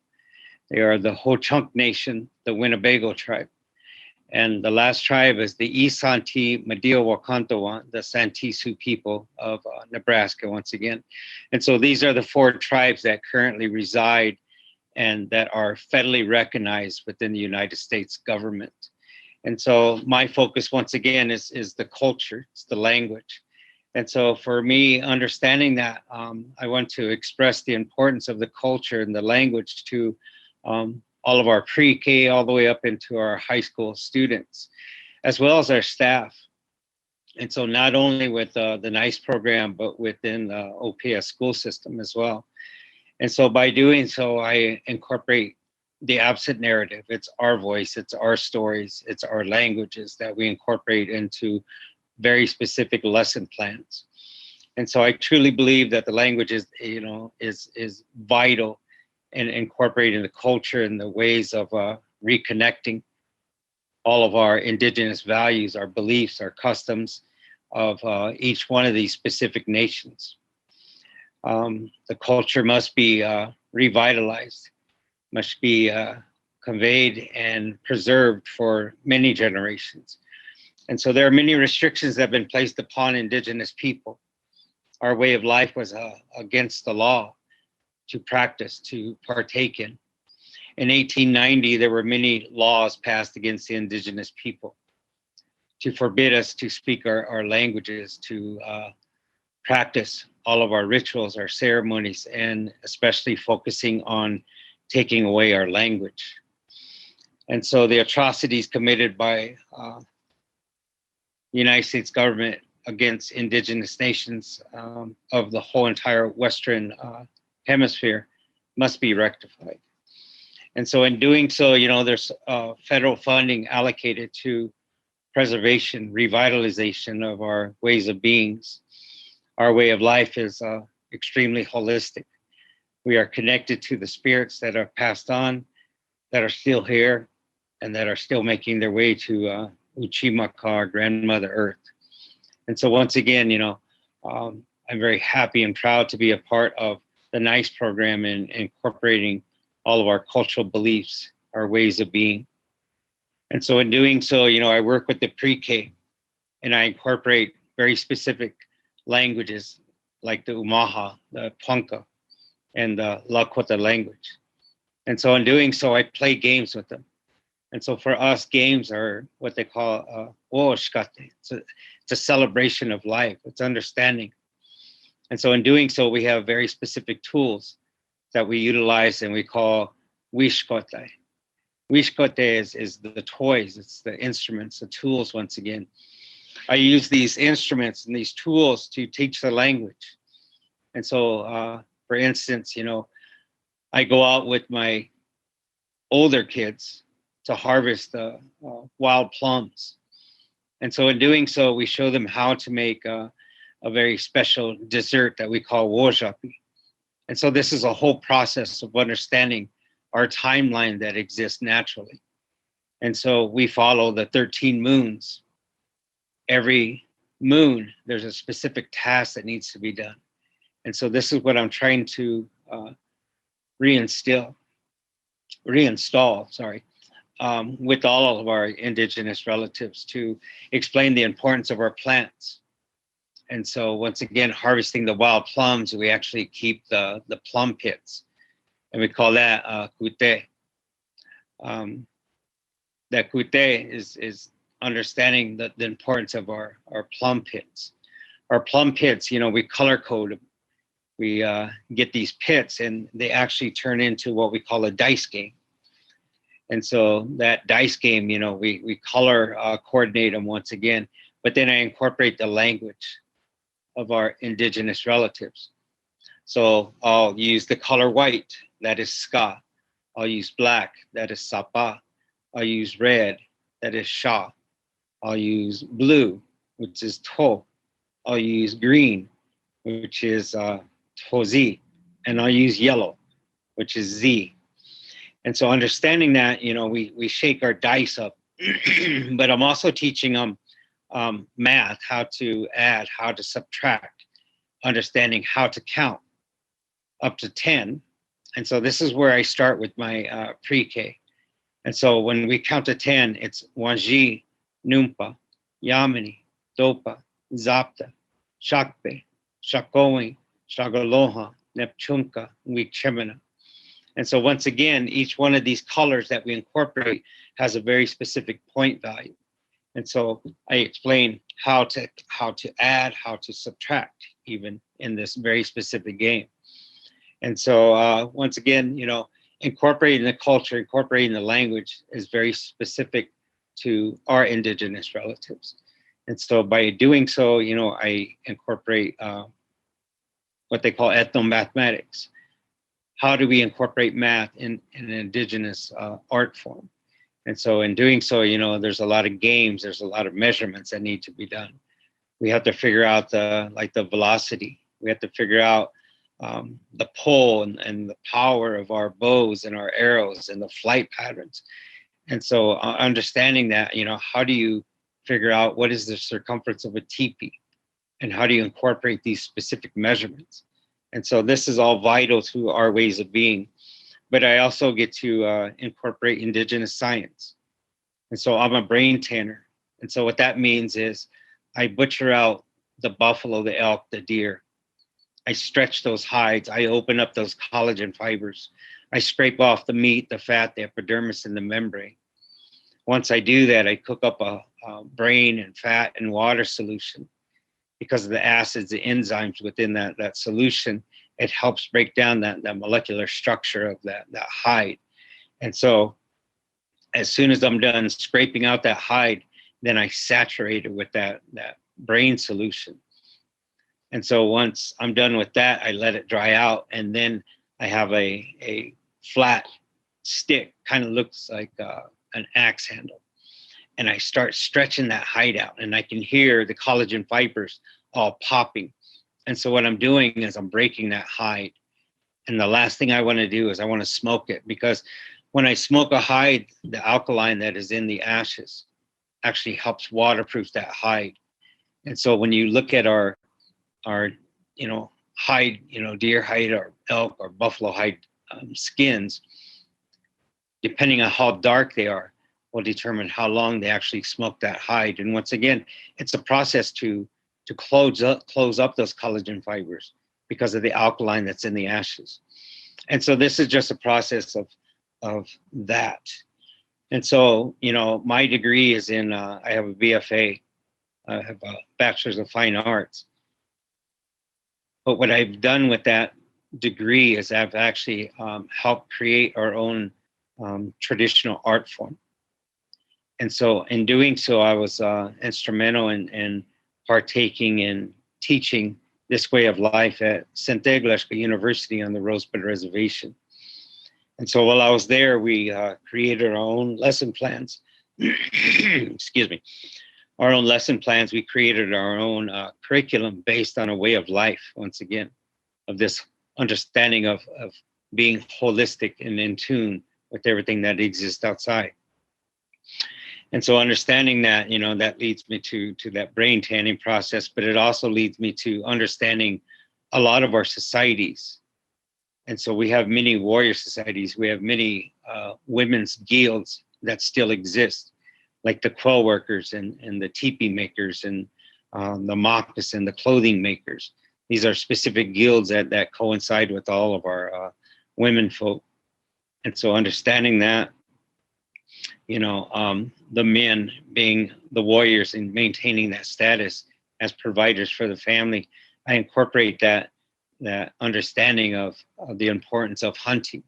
They are the Ho-Chunk Nation, the Winnebago tribe. And the last tribe is the Isanti Madio Wakantowa, the Santee Sioux people of Nebraska once again. And so these are the 4 tribes that currently reside and that are federally recognized within the United States government. And so my focus once again is the culture, it's the language. And so for me, understanding that, I want to express the importance of the culture and the language to all of our pre-K all the way up into our high school students, as well as our staff. And so not only with the NICE program, but within the OPS school system as well. And so by doing so, I incorporate the absent narrative. It's our voice, it's our stories, it's our languages that we incorporate into very specific lesson plans. And so I truly believe that the language is, is vital in incorporating the culture and the ways of reconnecting all of our indigenous values, our beliefs, our customs of each one of these specific nations. The culture must be revitalized, must be conveyed and preserved for many generations. And so there are many restrictions that have been placed upon indigenous people. Our way of life was against the law to practice, to partake in. In 1890, there were many laws passed against the indigenous people to forbid us to speak our languages, to practice all of our rituals, our ceremonies, and especially focusing on taking away our language. And so the atrocities committed by the United States government against indigenous nations of the whole entire Western hemisphere must be rectified. And so in doing so, there's federal funding allocated to preservation, revitalization of our ways of beings. Our way of life is extremely holistic. We are connected to the spirits that are passed on, that are still here, and that are still making their way to Uchimaka, Grandmother Earth. And so once again, I'm very happy and proud to be a part of the NICE program in incorporating all of our cultural beliefs, our ways of being. And so in doing so, I work with the pre-K and I incorporate very specific languages like the Umaha, the Ponca, and the Lakota language. And so in doing so, I play games with them. And so for us, games are what they call Ooshkate. It's a celebration of life, it's understanding. And so in doing so, we have very specific tools that we utilize and we call Wishkote. Wishkote is the toys, it's the instruments, the tools once again. I use these instruments and these tools to teach the language. And so, for instance, I go out with my older kids to harvest wild plums. And so in doing so, we show them how to make a very special dessert that we call wojapi. And so this is a whole process of understanding our timeline that exists naturally. And so we follow the 13 moons. Every moon, there's a specific task that needs to be done. And so this is what I'm trying to reinstall, with all of our indigenous relatives to explain the importance of our plants. And so once again, harvesting the wild plums, we actually keep the plum pits, and we call that kute. That kute is understanding the importance of our plum pits. Our plum pits, we color code them. We get these pits and they actually turn into what we call a dice game. And so that dice game, we color coordinate them once again, but then I incorporate the language of our indigenous relatives. So I'll use the color white, that is ska. I'll use black, that is sapa. I'll use red, that is sha. I'll use blue, which is to. I'll use green, which is tozi. And I'll use yellow, which is z. And so understanding that, we shake our dice up, but I'm also teaching them math, how to add, how to subtract, understanding how to count up to 10. And so this is where I start with my pre-K. And so when we count to 10, it's Wanji, Numpa, Yamini, Dopa, Zapta, Shakpe, Shakoing, Shagaloha, Nepchunka, Wichemina. And so once again, each one of these colors that we incorporate has a very specific point value. And so I explain how to add, how to subtract, even in this very specific game. And so once again, incorporating the culture, incorporating the language is very specific to our indigenous relatives. And so by doing so, I incorporate what they call ethnomathematics. How do we incorporate math in an indigenous art form? And so in doing so, there's a lot of games, there's a lot of measurements that need to be done. We have to figure out the velocity. We have to figure out the pull and the power of our bows and our arrows and the flight patterns. And so understanding that, how do you figure out what is the circumference of a teepee? And how do you incorporate these specific measurements? And so this is all vital to our ways of being. But I also get to incorporate indigenous science. And so I'm a brain tanner. And so what that means is I butcher out the buffalo, the elk, the deer. I stretch those hides. I open up those collagen fibers. I scrape off the meat, the fat, the epidermis, and the membrane. Once I do that, I cook up a brain and fat and water solution. Because of the acids, the enzymes within that solution, it helps break down that molecular structure of that hide. And so as soon as I'm done scraping out that hide, then I saturate it with that brain solution. And so once I'm done with that, I let it dry out. And then I have a flat stick, kind of looks like an axe handle. And I start stretching that hide out, and I can hear the collagen fibers all popping. And so what I'm doing is I'm breaking that hide. And the last thing I want to do is I want to smoke it, because when I smoke a hide, the alkaline that is in the ashes actually helps waterproof that hide. And so when you look at our hide, deer hide or elk or buffalo hide skins, depending on how dark they are, will determine how long they actually smoke that hide. And once again, it's a process to close up those collagen fibers because of the alkaline that's in the ashes. And so this is just a process of that. And so, my degree is in, I have a BFA, I have a Bachelor's of Fine Arts. But what I've done with that degree is I've actually helped create our own traditional art form. And so in doing so, I was instrumental in partaking in teaching this way of life at Centegleshka University on the Rosebud Reservation. And so while I was there, we created our own lesson plans, excuse me, our own lesson plans. We created our own curriculum based on a way of life, once again, of this understanding of being holistic and in tune with everything that exists outside. And so understanding that, that leads me to that brain tanning process, but it also leads me to understanding a lot of our societies. And so we have many warrior societies. We have many women's guilds that still exist, like the quill workers and the teepee makers and the moccasin, the clothing makers. These are specific guilds that coincide with all of our women folk. And so understanding that, the men being the warriors and maintaining that status as providers for the family, I incorporate that understanding of the importance of hunting,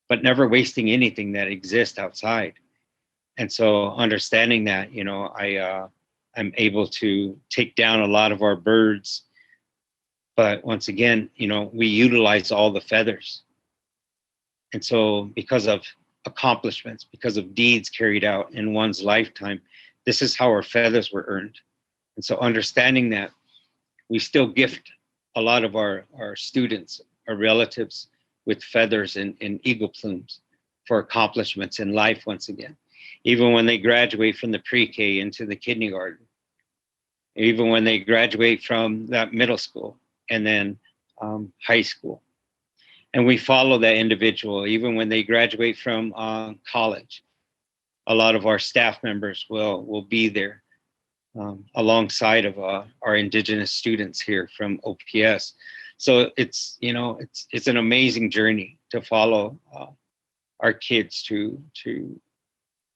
but never wasting anything that exists outside. And so understanding that, I'm able to take down a lot of our birds, but once again, we utilize all the feathers. And so because of accomplishments, because of deeds carried out in one's lifetime, this is how our feathers were earned. And so understanding that, we still gift a lot of our students, our relatives, with feathers and eagle plumes for accomplishments in life, once again. Even when they graduate from the pre-K into the kindergarten, even when they graduate from that middle school and then high school. And we follow that individual, even when they graduate from college. A lot of our staff members will be there alongside of our Indigenous students here from OPS. So it's an amazing journey to follow our kids to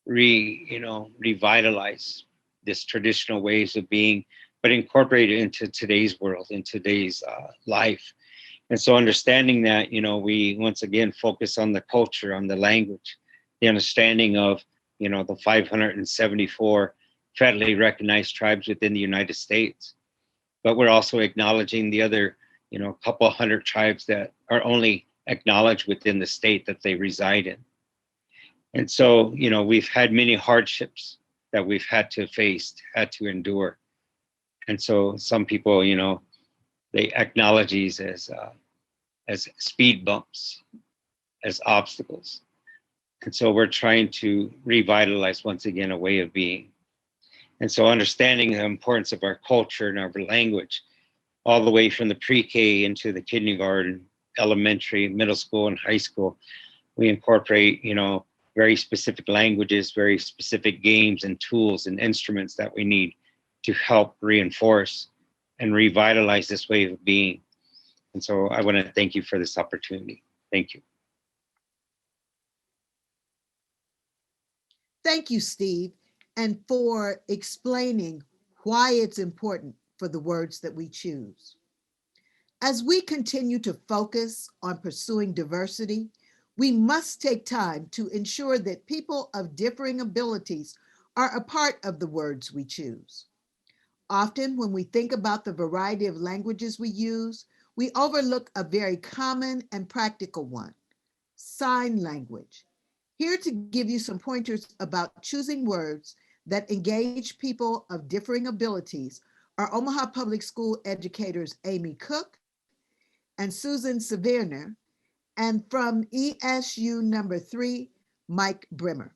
revitalize this traditional ways of being, but incorporate it into today's world, in today's life. And so understanding that, we once again focus on the culture, on the language, the understanding of, the 574 federally recognized tribes within the United States. But we're also acknowledging the other, couple hundred tribes that are only acknowledged within the state that they reside in. And so, we've had many hardships that we've had to face, had to endure. And so some people, they acknowledge these as speed bumps, as obstacles. And so we're trying to revitalize, once again, a way of being. And so understanding the importance of our culture and our language, all the way from the pre-K into the kindergarten, elementary, middle school, and high school, we incorporate, very specific languages, very specific games and tools and instruments that we need to help reinforce and revitalize this way of being. And so I want to thank you for this opportunity. Thank you. Thank you, Steve, and for explaining why it's important for the words that we choose. As we continue to focus on pursuing diversity, we must take time to ensure that people of differing abilities are a part of the words we choose. Often, when we think about the variety of languages we use, we overlook a very common and practical one: sign language. Here to give you some pointers about choosing words that engage people of differing abilities are Omaha Public School educators Amy Cook and Susan Severner, and from ESU number 3, Mike Brimmer.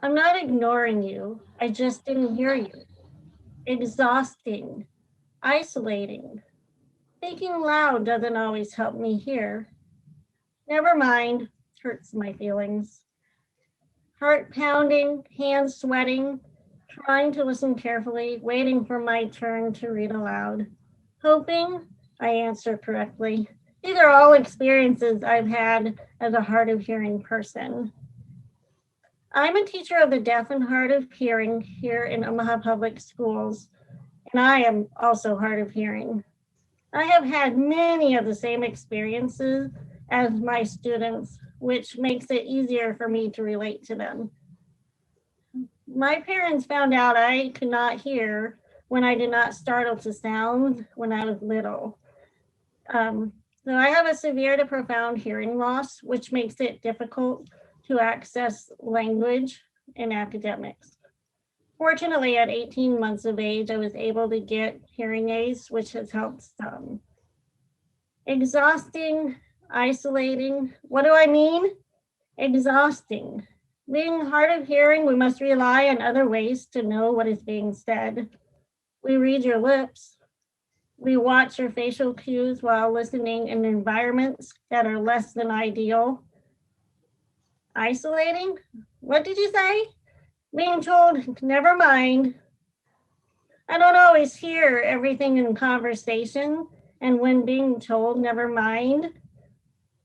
I'm not ignoring you. I just didn't hear you. Exhausting, isolating. Speaking loud doesn't always help me hear. Never mind, hurts my feelings. Heart pounding, hands sweating, trying to listen carefully, waiting for my turn to read aloud. Hoping I answer correctly. These are all experiences I've had as a hard of hearing person. I'm a teacher of the deaf and hard of hearing here in Omaha Public Schools, and I am also hard of hearing. I have had many of the same experiences as my students, which makes it easier for me to relate to them. My parents found out I could not hear when I did not startle to sound when I was little. So I have a severe to profound hearing loss, which makes it difficult to access language in academics. Fortunately, at 18 months of age, I was able to get hearing aids, which has helped some. Exhausting, isolating. What do I mean? Exhausting. Being hard of hearing, we must rely on other ways to know what is being said. We read your lips. We watch your facial cues while listening in environments that are less than ideal. Isolating? What did you say? Being told, never mind. I don't always hear everything in conversation, and when being told, never mind,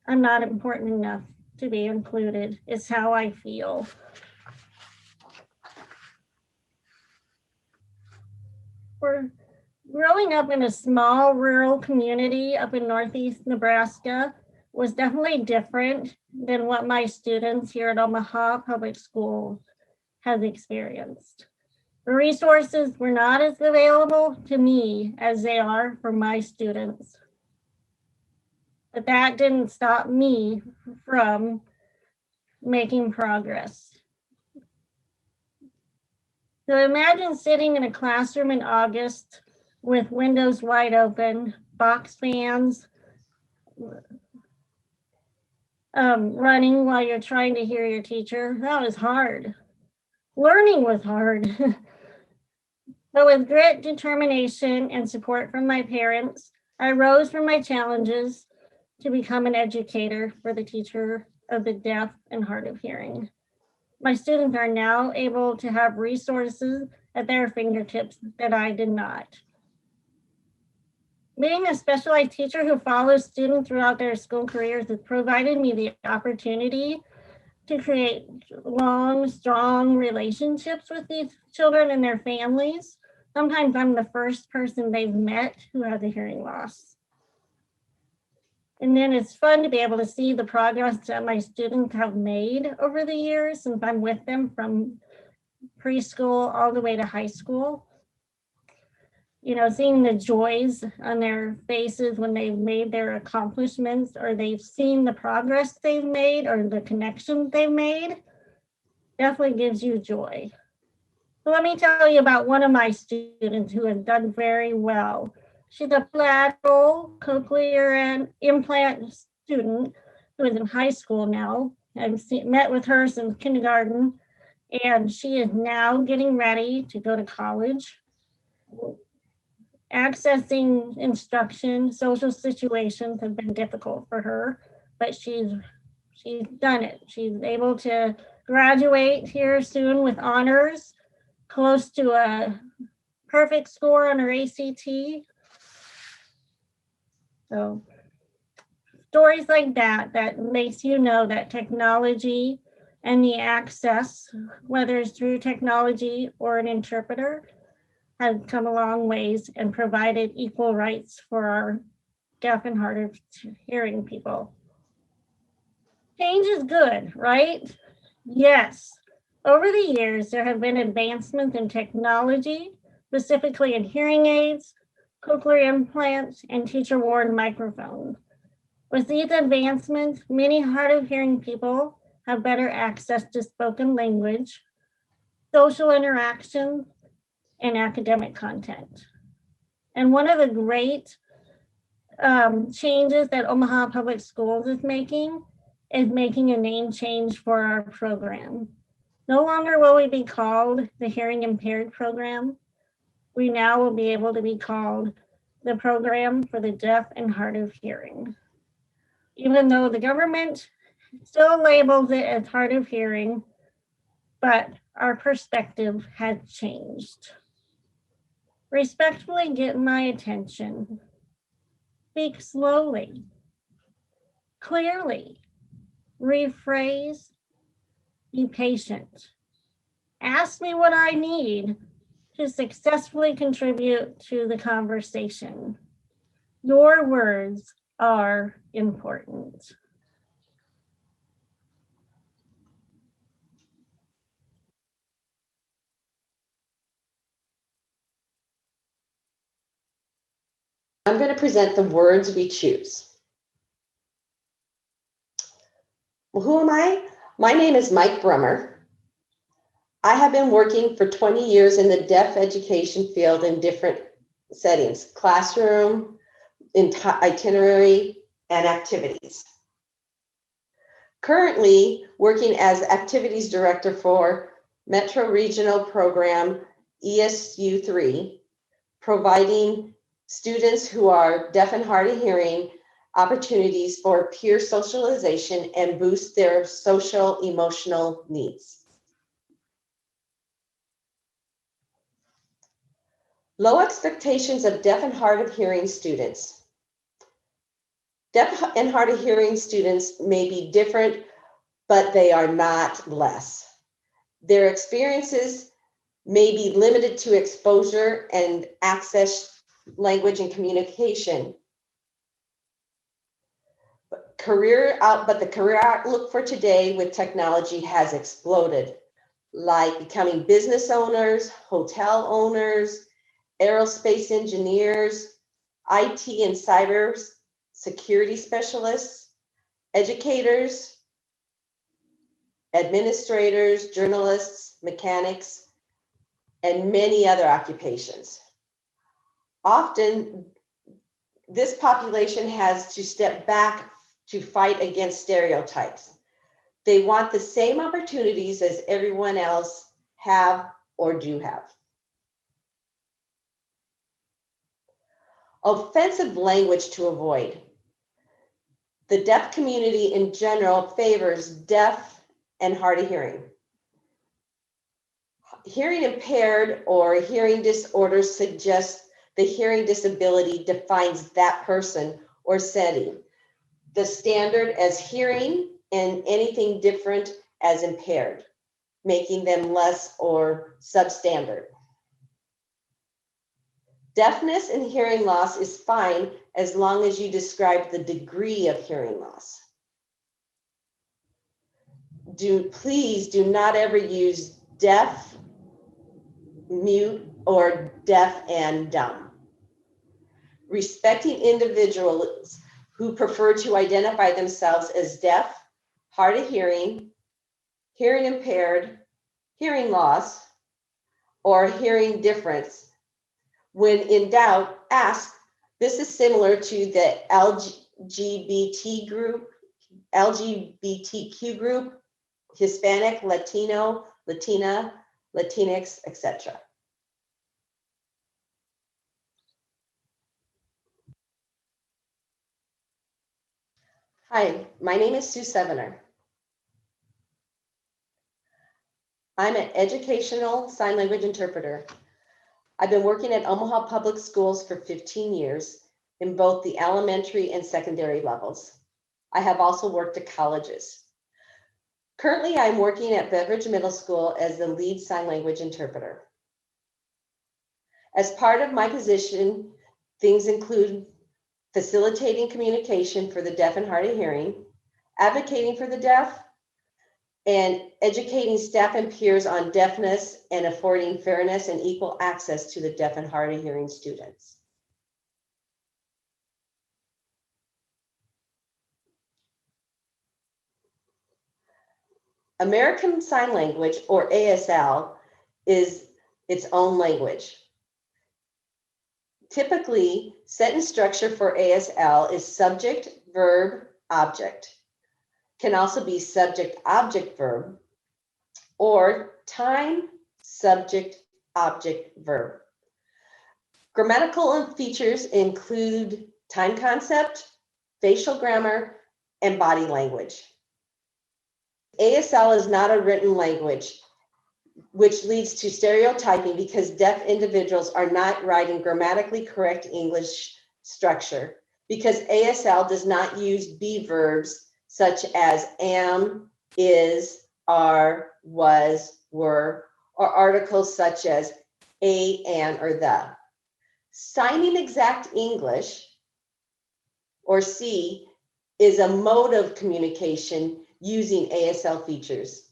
I'm not important enough to be included. It's how I feel. For growing up in a small rural community up in Northeast Nebraska was definitely different than what my students here at Omaha Public Schools have experienced. The resources were not as available to me as they are for my students. But that didn't stop me from making progress. So imagine sitting in a classroom in August with windows wide open, box fans running while you're trying to hear your teacher. That was hard. Learning was hard. But with grit, determination, and support from my parents, I rose from my challenges to become an educator for the teacher of the deaf and hard of hearing. My students are now able to have resources at their fingertips that I did not. Being a specialized teacher who follows students throughout their school careers has provided me the opportunity to create long, strong relationships with these children and their families. Sometimes I'm the first person they've met who has a hearing loss. And then it's fun to be able to see the progress that my students have made over the years since I'm with them from preschool all the way to high school. You know, seeing the joys on their faces when they've made their accomplishments or they've seen the progress they've made or the connections they've made definitely gives you joy. So let me tell you about one of my students who has done very well. She's a lateral cochlear and implant student who is in high school now. I've met with her since kindergarten, and she is now getting ready to go to college. Accessing instruction, social situations have been difficult for her, but she's done it. She's able to graduate here soon with honors, close to a perfect score on her ACT. So stories like that makes you know that technology and the access, whether it's through technology or an interpreter, has come a long ways and provided equal rights for our deaf and hard of hearing people. Change is good, right? Yes. Over the years, there have been advancements in technology, specifically in hearing aids, cochlear implants, and teacher-worn microphones. With these advancements, many hard of hearing people have better access to spoken language, social interaction, and academic content. And one of the great changes that Omaha Public Schools is making a name change for our program. No longer will we be called the Hearing Impaired Program. We now will be able to be called the Program for the Deaf and Hard of Hearing. Even though the government still labels it as hard of hearing, but our perspective has changed. Respectfully get my attention. Speak slowly, clearly, rephrase, be patient. Ask me what I need to successfully contribute to the conversation. Your words are important. I'm going to present the words we choose. Well, who am I? My name is Mike Brummer. I have been working for 20 years in the deaf education field in different settings, classroom, itinerary, and activities. Currently working as activities director for Metro Regional Program ESU3, providing students who are deaf and hard of hearing opportunities for peer socialization and boost their social emotional needs. Low expectations of deaf and hard of hearing students. Deaf and hard of hearing students may be different, but they are not less. Their experiences may be limited to exposure and access language and communication. But the career outlook for today with technology has exploded, like becoming business owners, hotel owners, aerospace engineers, IT and cyber security specialists, educators, administrators, journalists, mechanics, and many other occupations. Often, this population has to step back to fight against stereotypes. They want the same opportunities as everyone else have or do have. Offensive language to avoid. The deaf community in general favors deaf and hard of hearing. Hearing impaired or hearing disorder suggests the hearing disability defines that person or setting. The standard as hearing and anything different as impaired, making them less or substandard. Deafness and hearing loss is fine as long as you describe the degree of hearing loss. Please do not ever use deaf, mute, or deaf and dumb. Respecting individuals who prefer to identify themselves as deaf, hard of hearing, hearing impaired, hearing loss, or hearing difference. When in doubt, ask. This is similar to the LGBTQ group, Hispanic, Latino, Latina, Latinx, etc. Hi, my name is Sue Sevener. I'm an educational sign language interpreter. I've been working at Omaha Public Schools for 15 years in both the elementary and secondary levels. I have also worked at colleges. Currently, I'm working at Beveridge Middle School as the lead sign language interpreter. As part of my position, things include facilitating communication for the deaf and hard of hearing, advocating for the deaf, and educating staff and peers on deafness and affording fairness and equal access to the deaf and hard of hearing students. American Sign Language, or ASL, is its own language. Typically, sentence structure for ASL is subject, verb, object. Can also be subject, object, verb, or time, subject, object, verb. Grammatical features include time concept, facial grammar, and body language. ASL is not a written language, which leads to stereotyping because deaf individuals are not writing grammatically correct English structure, because ASL does not use be verbs such as am, is, are, was, were, or articles such as a, an, or the. Signing exact English, or C, is a mode of communication using ASL features.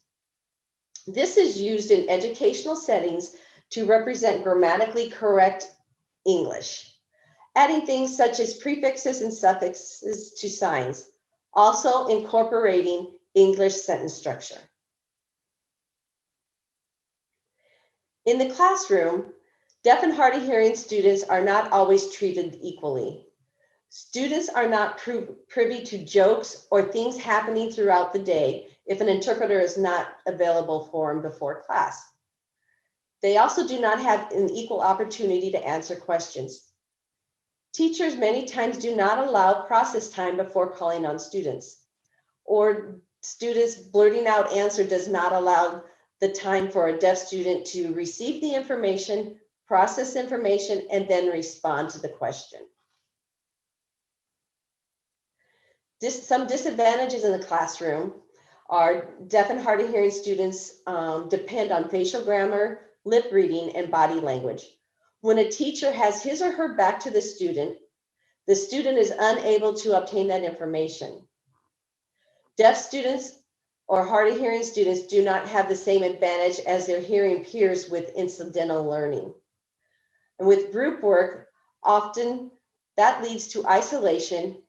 This is used in educational settings to represent grammatically correct English, adding things such as prefixes and suffixes to signs, also incorporating English sentence structure. In the classroom, deaf and hard of hearing students are not always treated equally. Students are not privy to jokes or things happening throughout the day if an interpreter is not available for them before class. They also do not have an equal opportunity to answer questions. Teachers many times do not allow process time before calling on students, or students blurting out answer does not allow the time for a deaf student to receive the information, process information, and then respond to the question. Some disadvantages in the classroom are deaf and hard of hearing students depend on facial grammar, lip reading, and body language. When a teacher has his or her back to the student is unable to obtain that information. Deaf students or hard of hearing students do not have the same advantage as their hearing peers with incidental learning. And with group work, often that leads to isolation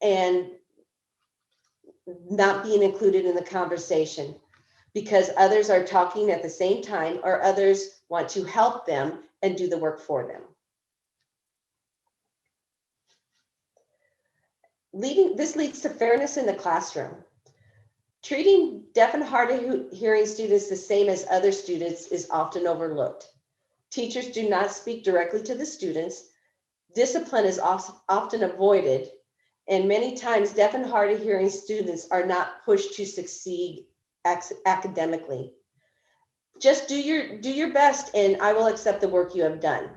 and not being included in the conversation because others are talking at the same time or others want to help them and do the work for them. This leads to fairness in the classroom. Treating deaf and hard of hearing students the same as other students is often overlooked. Teachers do not speak directly to the students. Discipline is often avoided, and many times deaf and hard of hearing students are not pushed to succeed academically. Just do your best and I will accept the work you have done.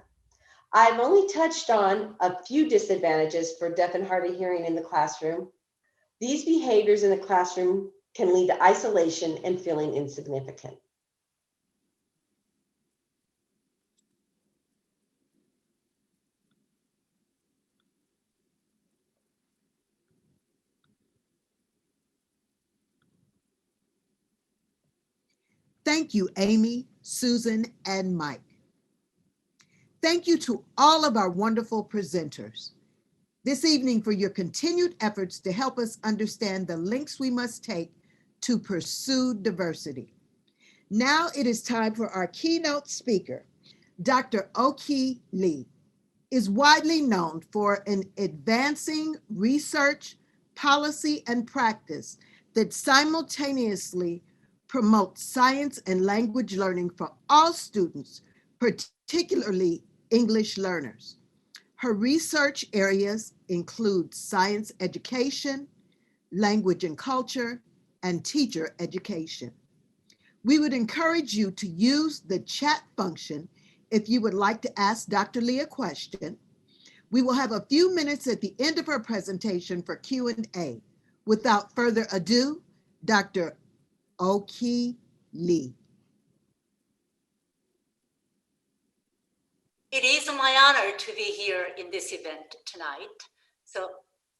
I've only touched on a few disadvantages for deaf and hard of hearing in the classroom. These behaviors in the classroom can lead to isolation and feeling insignificant. Thank you, Amy, Susan, and Mike. Thank you to all of our wonderful presenters this evening for your continued efforts to help us understand the links we must take to pursue diversity. Now it is time for our keynote speaker. Dr. Oki Lee is widely known for an advancing research, policy, and practice that simultaneously promotes science and language learning for all students, particularly English learners. Her research areas include science education, language and culture, and teacher education. We would encourage you to use the chat function if you would like to ask Dr. Lee a question. We will have a few minutes at the end of her presentation for Q&A. Without further ado, Dr. Oki Lee. It is my honor to be here in this event tonight. So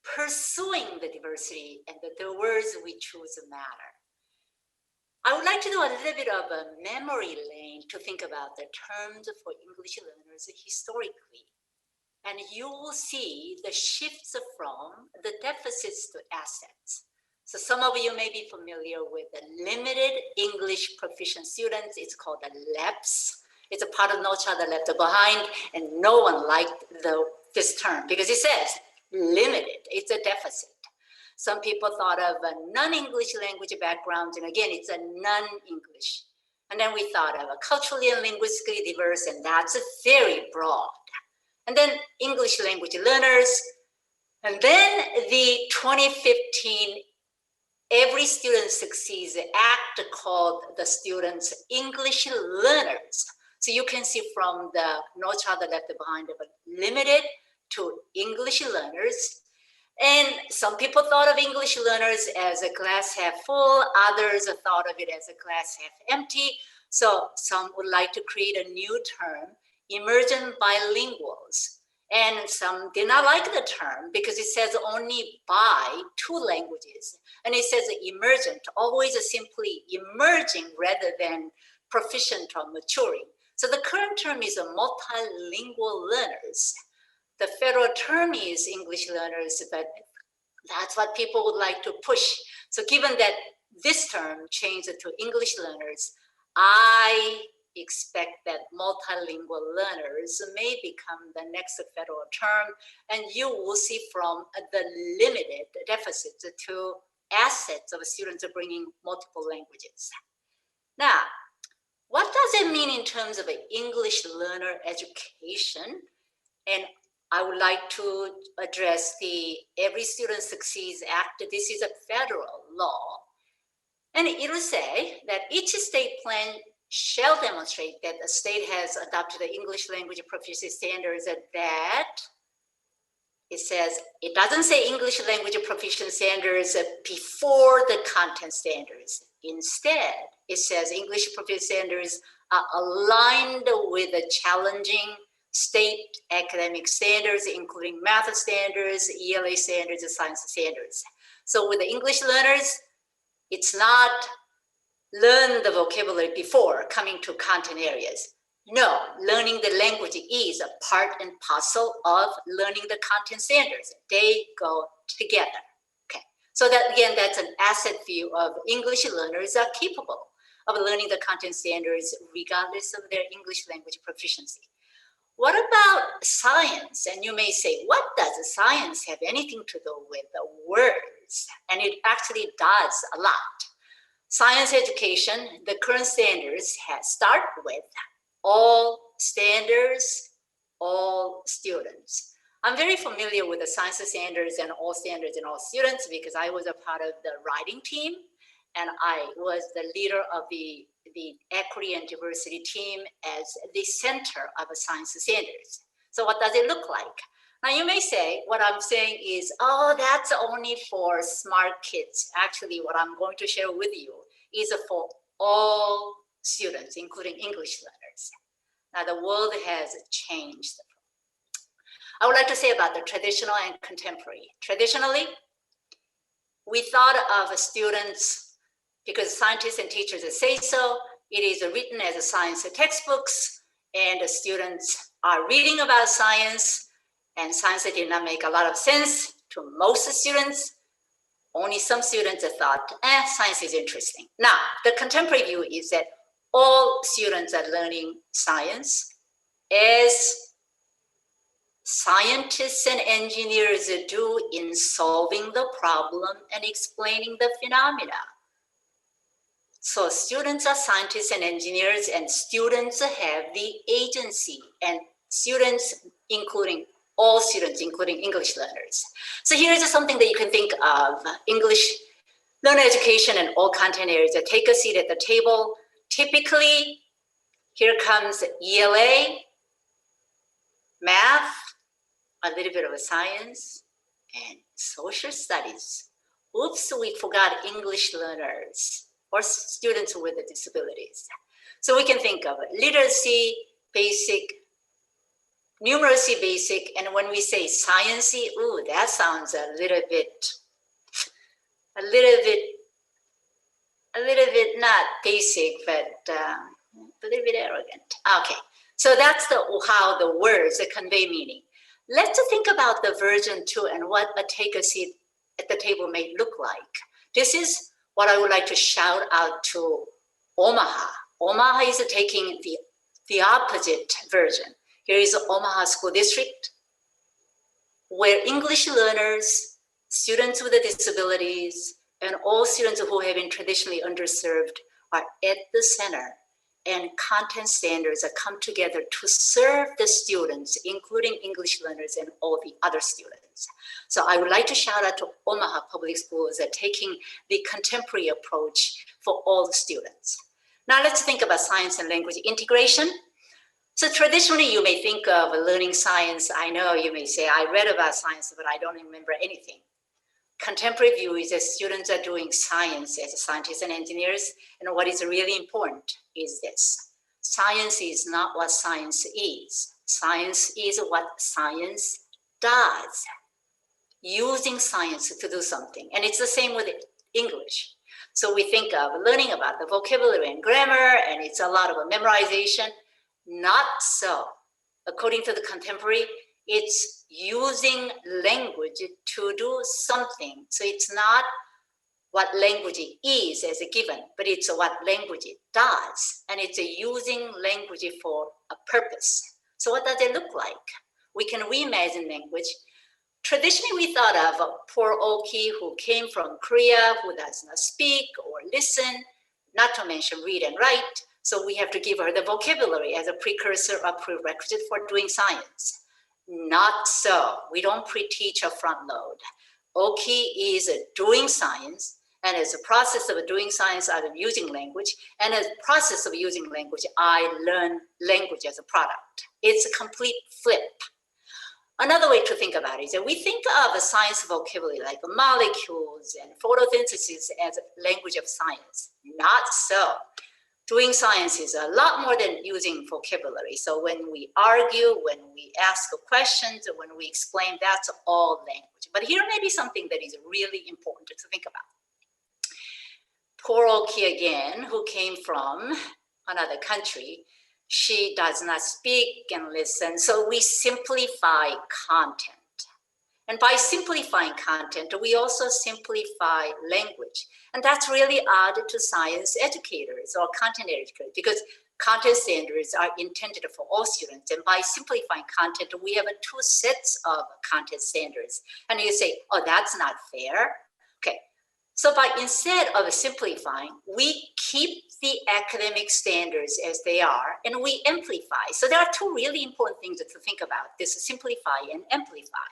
pursuing the diversity and the words we choose matter. I would like to do a little bit of a memory lane to think about the terms for English learners historically. And you will see the shifts from the deficits to assets. So some of you may be familiar with the limited English proficient students. It's called the LEPS. It's a part of No Child Left Behind, and no one liked this term because it says limited, it's a deficit. Some people thought of a non-English language background, and again, it's a non-English. And then we thought of a culturally and linguistically diverse, and that's very broad. And then English language learners. And then the 2015 Every Student Succeeds Act called the students English learners. So you can see from the No Child Left Behind, but limited to English learners. And some people thought of English learners as a glass half full, others thought of it as a glass half empty. So some would like to create a new term, emergent bilinguals. And some did not like the term because it says only by two languages. And it says emergent, always simply emerging rather than proficient or maturing. So the current term is a multilingual learners. The federal term is English learners, but that's what people would like to push. So given that this term changed to English learners, I expect that multilingual learners may become the next federal term, and you will see from the limited deficits to assets of students bringing multiple languages. Now, what does it mean in terms of English learner education? And I would like to address the Every Student Succeeds Act. This is a federal law. And it will say that each state plan shall demonstrate that the state has adopted the English language proficiency standards that it says, it doesn't say English language proficiency standards before the content standards. Instead, it says English proficiency standards are aligned with the challenging state academic standards, including math standards, ELA standards, and science standards. So with the English learners, it's not learn the vocabulary before coming to content areas. No, learning the language is a part and parcel of learning the content standards. They go together. Okay, so that again, that's an asset view of English learners are capable of learning the content standards regardless of their English language proficiency. What about science? And you may say, what does science have anything to do with the words? And it actually does a lot. Science education, the current standards start with all standards, all students. I'm very familiar with the science standards and all standards and all students because I was a part of the writing team and I was the leader of the equity and diversity team as the center of the science standards. So what does it look like? Now you may say, what I'm saying is, oh, that's only for smart kids. Actually, what I'm going to share with you is for all students, including English learners. Now the world has changed. I would like to say about the traditional and contemporary. Traditionally, we thought of students, because scientists and teachers say so, it is written as science textbooks, and the students are reading about science, and science did not make a lot of sense to most students. Only some students thought, science is interesting. Now, the contemporary view is that all students are learning science as scientists and engineers do in solving the problem and explaining the phenomena. So students are scientists and engineers, and students have the agency, and students, including all students, including English learners. So here's something that you can think of. English learner education and all content areas. Take a seat at the table. Typically, here comes ELA, math, a little bit of science, and social studies. Oops, we forgot English learners or students with disabilities. So we can think of literacy, basic, numeracy, basic, and when we say sciencey, ooh, that sounds a little bit not basic, but a little bit arrogant. Okay, so that's how the words convey meaning. Let's think about the version 2 and what a take a seat at the table may look like. This is what I would like to shout out to Omaha. Omaha is taking the opposite version. Here is Omaha School District, where English learners, students with disabilities, and all students who have been traditionally underserved are at the center, and content standards have come together to serve the students, including English learners and all the other students. So I would like to shout out to Omaha Public Schools that taking the contemporary approach for all the students. Now let's think about science and language integration. So traditionally, you may think of learning science. I know you may say, I read about science, but I don't remember anything. Contemporary view is that students are doing science as scientists and engineers. And what is really important is this. Science is not what science is. Science is what science does. Using science to do something. And it's the same with English. So we think of learning about the vocabulary and grammar, and it's a lot of memorization. Not so. According to the contemporary, it's using language to do something. So it's not what language is as a given, but it's what language does. And it's using language for a purpose. So what does it look like? We can reimagine language. Traditionally, we thought of poor Oki who came from Korea, who does not speak or listen, not to mention read and write. So we have to give her the vocabulary as a precursor or prerequisite for doing science. Not so. We don't pre-teach or front load. Oki is doing science, and as a process of doing science, I'm using language, and as a process of using language, I learn language as a product. It's a complete flip. Another way to think about it is that we think of a science vocabulary like molecules and photosynthesis as a language of science. Not so. Doing science is a lot more than using vocabulary. So when we argue, when we ask questions, when we explain, that's all language. But here may be something that is really important to think about. Poor Oki again, who came from another country, she does not speak and listen. So we simplify content. And by simplifying content, we also simplify language. And that's really odd to science educators or content educators, because content standards are intended for all students. And by simplifying content, we have two sets of content standards. And you say, oh, that's not fair. Okay. So by instead of simplifying, we keep the academic standards as they are, and we amplify. So there are two really important things to think about, this simplify and amplify.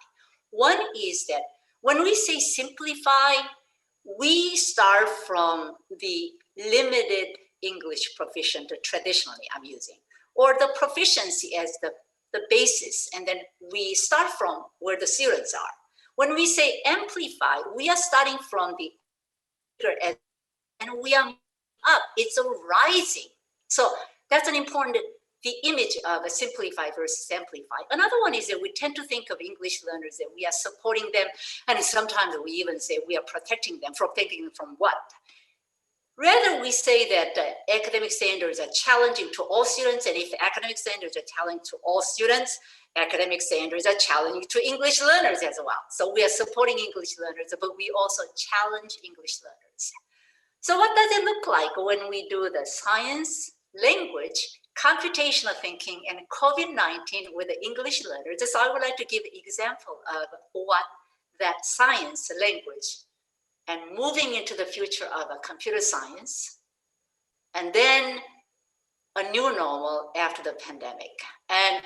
One is that when we say simplify, we start from the limited English proficient traditionally I'm using, or the proficiency as the basis, and then we start from where the students are. When we say amplify, we are starting from the and we are up, it's a rising. So that's an important, the image of a simplify versus amplify. Another one is that we tend to think of English learners that we are supporting them, and sometimes we even say we are protecting them from what? Rather, we say that academic standards are challenging to all students, and if academic standards are challenging to all students, academic standards are challenging to English learners as well. So we are supporting English learners, but we also challenge English learners. So what does it look like when we do the science, language, computational thinking, and COVID-19 with the English learners? So I would like to give an example of what that science, language, and moving into the future of a computer science, and then a new normal after the pandemic. And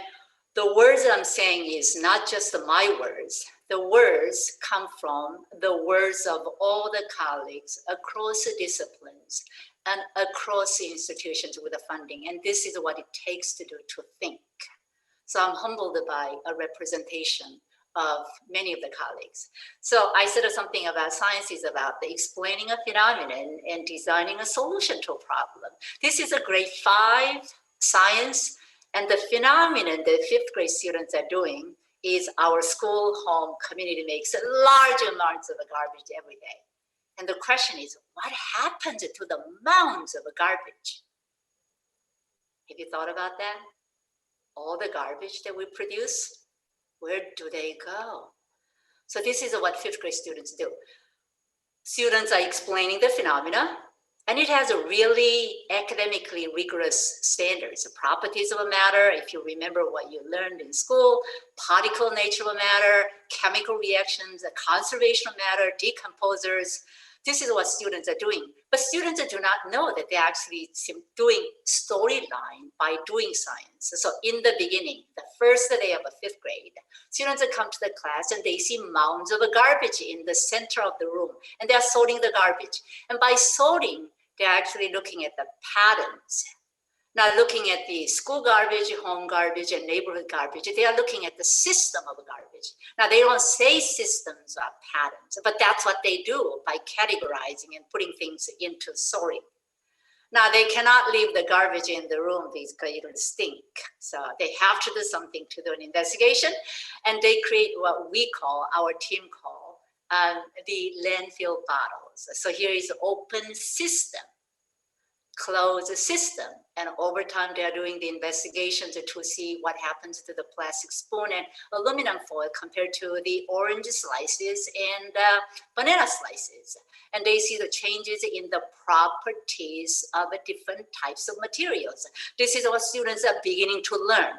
the words I'm saying is not just my words. The words come from the words of all the colleagues across the disciplines and across the institutions with the funding. And this is what it takes to do, to think. So I'm humbled by a representation of many of the colleagues. So I said something about science is about the explaining a phenomenon and designing a solution to a problem. This is a grade 5 science, and the phenomenon that 5th grade students are doing is our school home community makes large amounts of garbage every day. And the question is, what happens to the mounds of garbage? Have you thought about that? All the garbage that we produce, where do they go? So this is what 5th grade students do. Students are explaining the phenomena, and it has a really academically rigorous standards. The properties of a matter, if you remember what you learned in school, particle nature of matter, chemical reactions, the conservation of matter, decomposers. This is what students are doing. But students do not know that they're actually doing storyline by doing science. So in the beginning, the first day of a 5th grade, students come to the class and they see mounds of garbage in the center of the room, and they're sorting the garbage. And by sorting, they're actually looking at the patterns. Not looking at the school garbage, home garbage, and neighborhood garbage. They are looking at the system of garbage. Now, they don't say systems are patterns, but that's what they do by categorizing and putting things into sorting. Now, they cannot leave the garbage in the room because it'll stink. So they have to do something to do an investigation, and they create what we call, our team call, the landfill bottles. So here is an open system. closed system. And over time, they are doing the investigations to see what happens to the plastic spoon and aluminum foil compared to the orange slices and banana slices. And they see the changes in the properties of different types of materials. This is what students are beginning to learn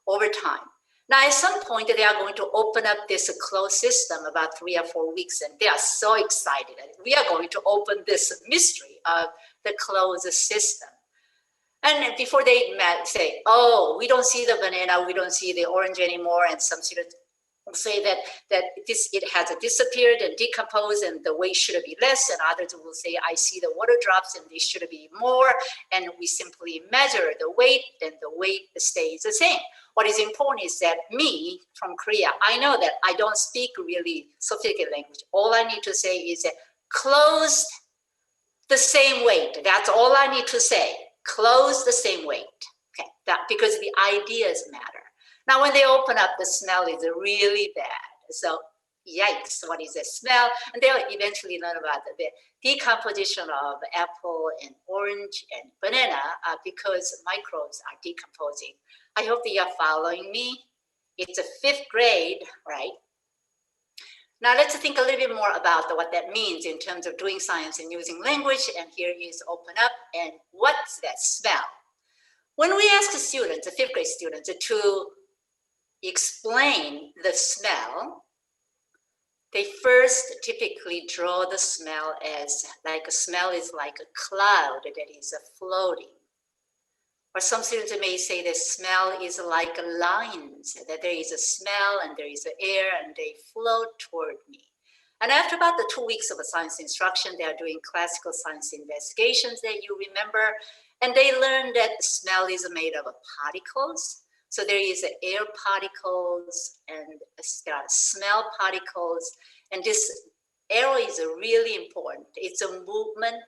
over time. Now, at some point, they are going to open up this closed system about 3 or 4 weeks, and they are so excited. We are going to open this mystery of the closed system. And before they say, oh, we don't see the banana, we don't see the orange anymore, and some students will say that it has disappeared and decomposed and the weight should be less, and others will say, I see the water drops and they should be more, and we simply measure the weight and the weight stays the same. What is important is that me, from Korea, I know that I don't speak really sophisticated language. All I need to say is that close the same weight. That's all I need to say. Close the same weight. Okay, that because the ideas matter. Now, when they open up, the smell is really bad. So, yikes, what is the smell? And they'll eventually learn about the decomposition of apple and orange and banana because microbes are decomposing. I hope that you're following me. It's a 5th grade, right? Now let's think a little bit more about what that means in terms of doing science and using language. And here is open up. And what's that smell? When we ask the students, the 5th grade students, to explain the smell, they first typically draw the smell as like a smell is like a cloud that is floating. Or some students may say the smell is like lines, that there is a smell and there is air and they float toward me. And after about the 2 weeks of a science instruction, they are doing classical science investigations that you remember. And they learn that smell is made of particles. So there is air particles and there are smell particles. And this arrow is really important. It's a movement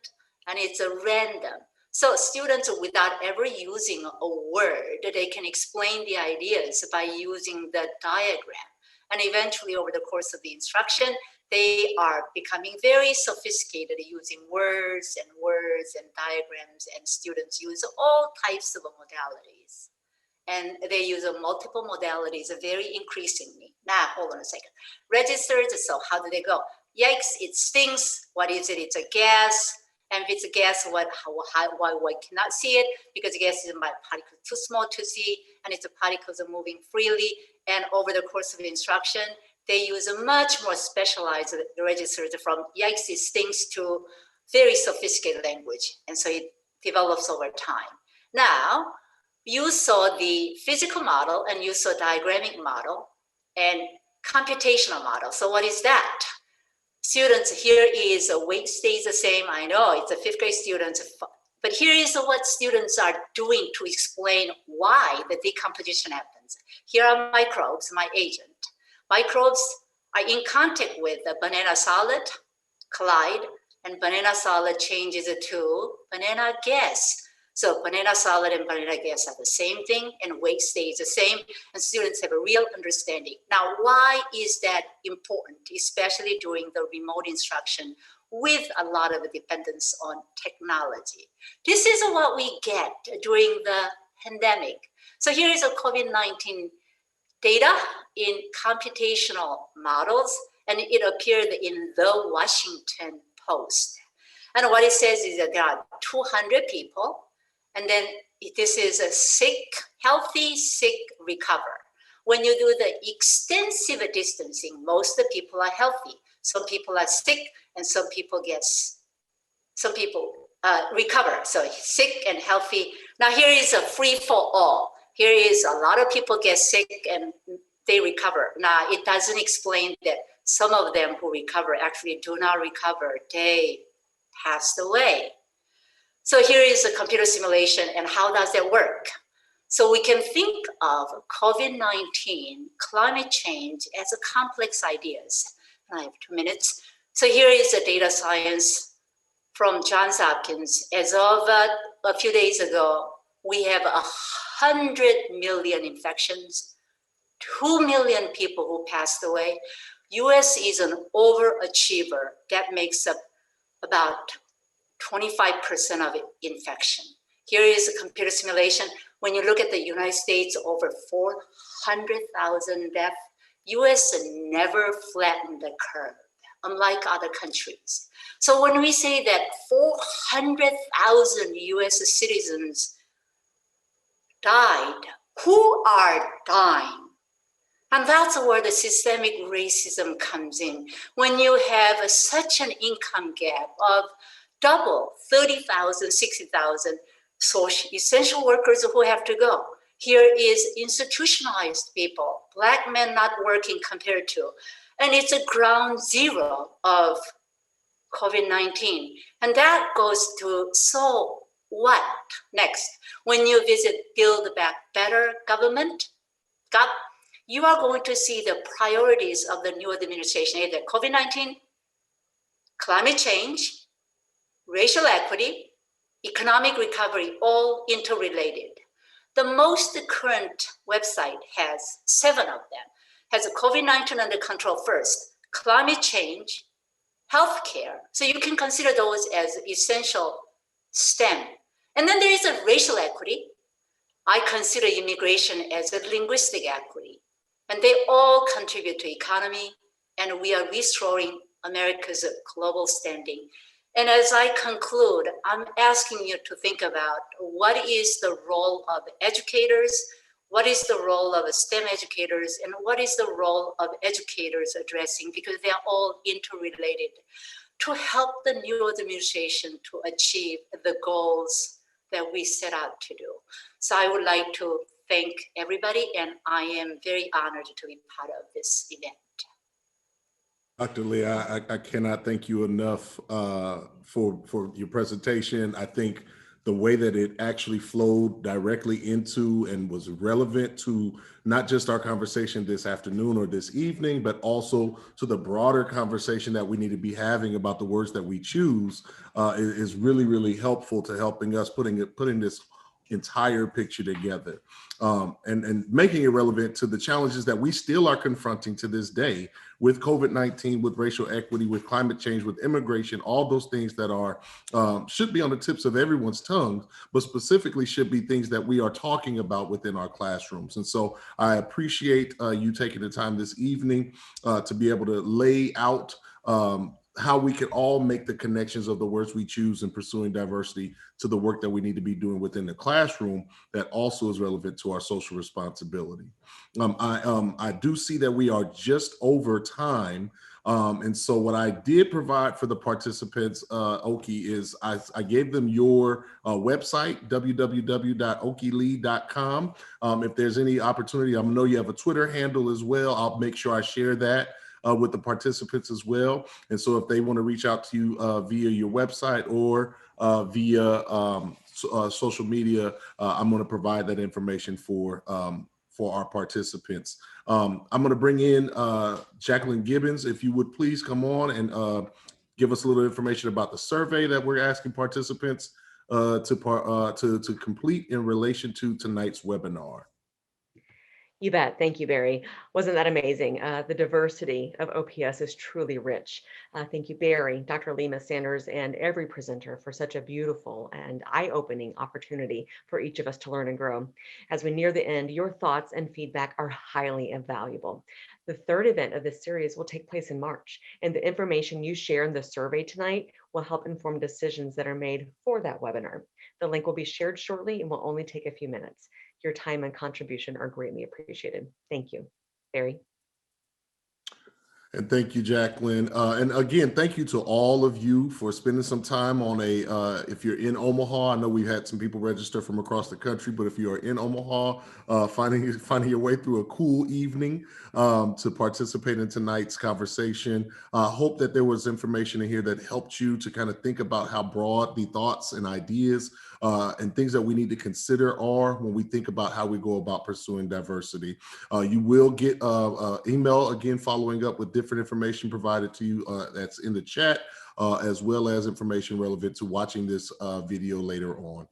and it's a random. So students, without ever using a word, they can explain the ideas by using the diagram. And eventually, over the course of the instruction, they are becoming very sophisticated using words and diagrams, and students use all types of modalities. And they use multiple modalities very increasingly. Now, hold on a second. Registers, so how do they go? Yikes, it stinks. What is it? It's a gas. And if it's a gas, why cannot see it? Because the gas is my particle too small to see, and its particles are moving freely. And over the course of the instruction, they use a much more specialized registers from yikes, it stinks to very sophisticated language. And so it develops over time. Now, you saw the physical model and you saw diagrammic model and computational model. So what is that? Students, here is a weight stays the same. I know it's a 5th grade student, but here is what students are doing to explain why the decomposition happens. Here are microbes, my agent. Microbes are in contact with the banana solid, collide, and banana solid changes to banana gas. So banana solid and banana gas are the same thing, and weight stays the same, and students have a real understanding. Now, why is that important, especially during the remote instruction with a lot of dependence on technology? This is what we get during the pandemic. So here is a COVID-19 data in computational models, and it appeared in the Washington Post. And what it says is that there are 200 people, and then this is a sick, healthy, sick, recover. When you do the extensive distancing, most of the people are healthy. Some people are sick, and some people recover. So sick and healthy. Now here is a free for all. Here is a lot of people get sick and they recover. Now it doesn't explain that some of them who recover actually do not recover. They passed away. So here is a computer simulation, and how does that work? So we can think of COVID-19, climate change as a complex ideas. I have 2 minutes. So here is the data science from Johns Hopkins. As of a few days ago, we have 100 million infections, 2 million people who passed away. US is an overachiever. That makes up about 25% of infection. Here is a computer simulation. When you look at the United States, over 400,000 deaths, US never flattened the curve, unlike other countries. So when we say that 400,000 US citizens died, who are dying? And that's where the systemic racism comes in. When you have such an income gap of double, 30,000, 60,000 social essential workers who have to go. Here is institutionalized people, Black men not working compared to, and it's a ground zero of COVID-19. And that goes to, so what next? When you visit Build Back Better government, you are going to see the priorities of the new administration, either COVID-19, climate change, racial equity, economic recovery, all interrelated. The most current website has 7 of them. Has a COVID-19 under control first, climate change, healthcare. So you can consider those as essential STEM. And then there is a racial equity. I consider immigration as a linguistic equity. And they all contribute to economy, and we are restoring America's global standing. And as I conclude, I'm asking you to think about what is the role of educators, what is the role of STEM educators, and what is the role of educators addressing, because they are all interrelated, to help the new administration to achieve the goals that we set out to do. So I would like to thank everybody, and I am very honored to be part of this event. Dr. Lee, I cannot thank you enough for your presentation. I think the way that it actually flowed directly into and was relevant to not just our conversation this afternoon or this evening, but also to the broader conversation that we need to be having about the words that we choose is really, really helpful to helping us putting this entire picture together and making it relevant to the challenges that we still are confronting to this day with COVID-19, with racial equity, with climate change, with immigration, all those things that are should be on the tips of everyone's tongues, but specifically should be things that we are talking about within our classrooms. And so I appreciate you taking the time this evening to be able to lay out how we can all make the connections of the words we choose in pursuing diversity to the work that we need to be doing within the classroom that also is relevant to our social responsibility. I do see that we are just over time. And so what I did provide for the participants, Oki, is I gave them your website, www.okilee.com. If there's any opportunity, I know you have a Twitter handle as well. I'll make sure I share that with the participants as well. And so if they want to reach out to you via your website or via social media, I'm going to provide that information for our participants. I'm going to bring in Jacqueline Gibbons, if you would please come on and give us a little information about the survey that we're asking participants to complete in relation to tonight's webinar. You bet. Thank you, Barry. Wasn't that amazing? The diversity of OPS is truly rich. Thank you, Barry, Dr. Lima Sanders, and every presenter for such a beautiful and eye-opening opportunity for each of us to learn and grow. As we near the end, your thoughts and feedback are highly invaluable. The third event of this series will take place in March, and the information you share in the survey tonight will help inform decisions that are made for that webinar. The link will be shared shortly and will only take a few minutes. Your time and contribution are greatly appreciated. Thank you. Barry. And thank you, Jacqueline. And again, thank you to all of you for spending some time on if you're in Omaha, I know we've had some people register from across the country, but if you are in Omaha, finding your way through a cool evening to participate in tonight's conversation. Hope that there was information in here that helped you to kind of think about how broad the thoughts and ideas and things that we need to consider are when we think about how we go about pursuing diversity. You will get email again following up with different information provided to you that's in the chat. as well as information relevant to watching this video later on.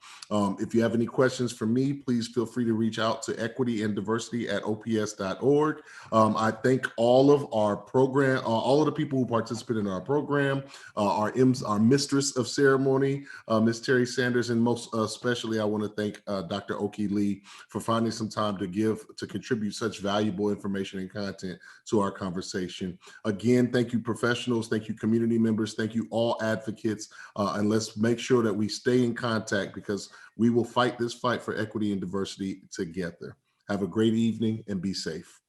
If you have any questions for me, please feel free to reach out to equityanddiversity@ops.org. I thank all of our program, all of the people who participate in our program, our mistress of ceremony, Ms. Terry Sanders, and most especially, I want to thank Dr. Oki Lee for finding some time to contribute such valuable information and content to our conversation. Again, thank you professionals, thank you community members, thank you all advocates, and let's make sure that we stay in contact because we will fight this fight for equity and diversity together. Have a great evening and be safe.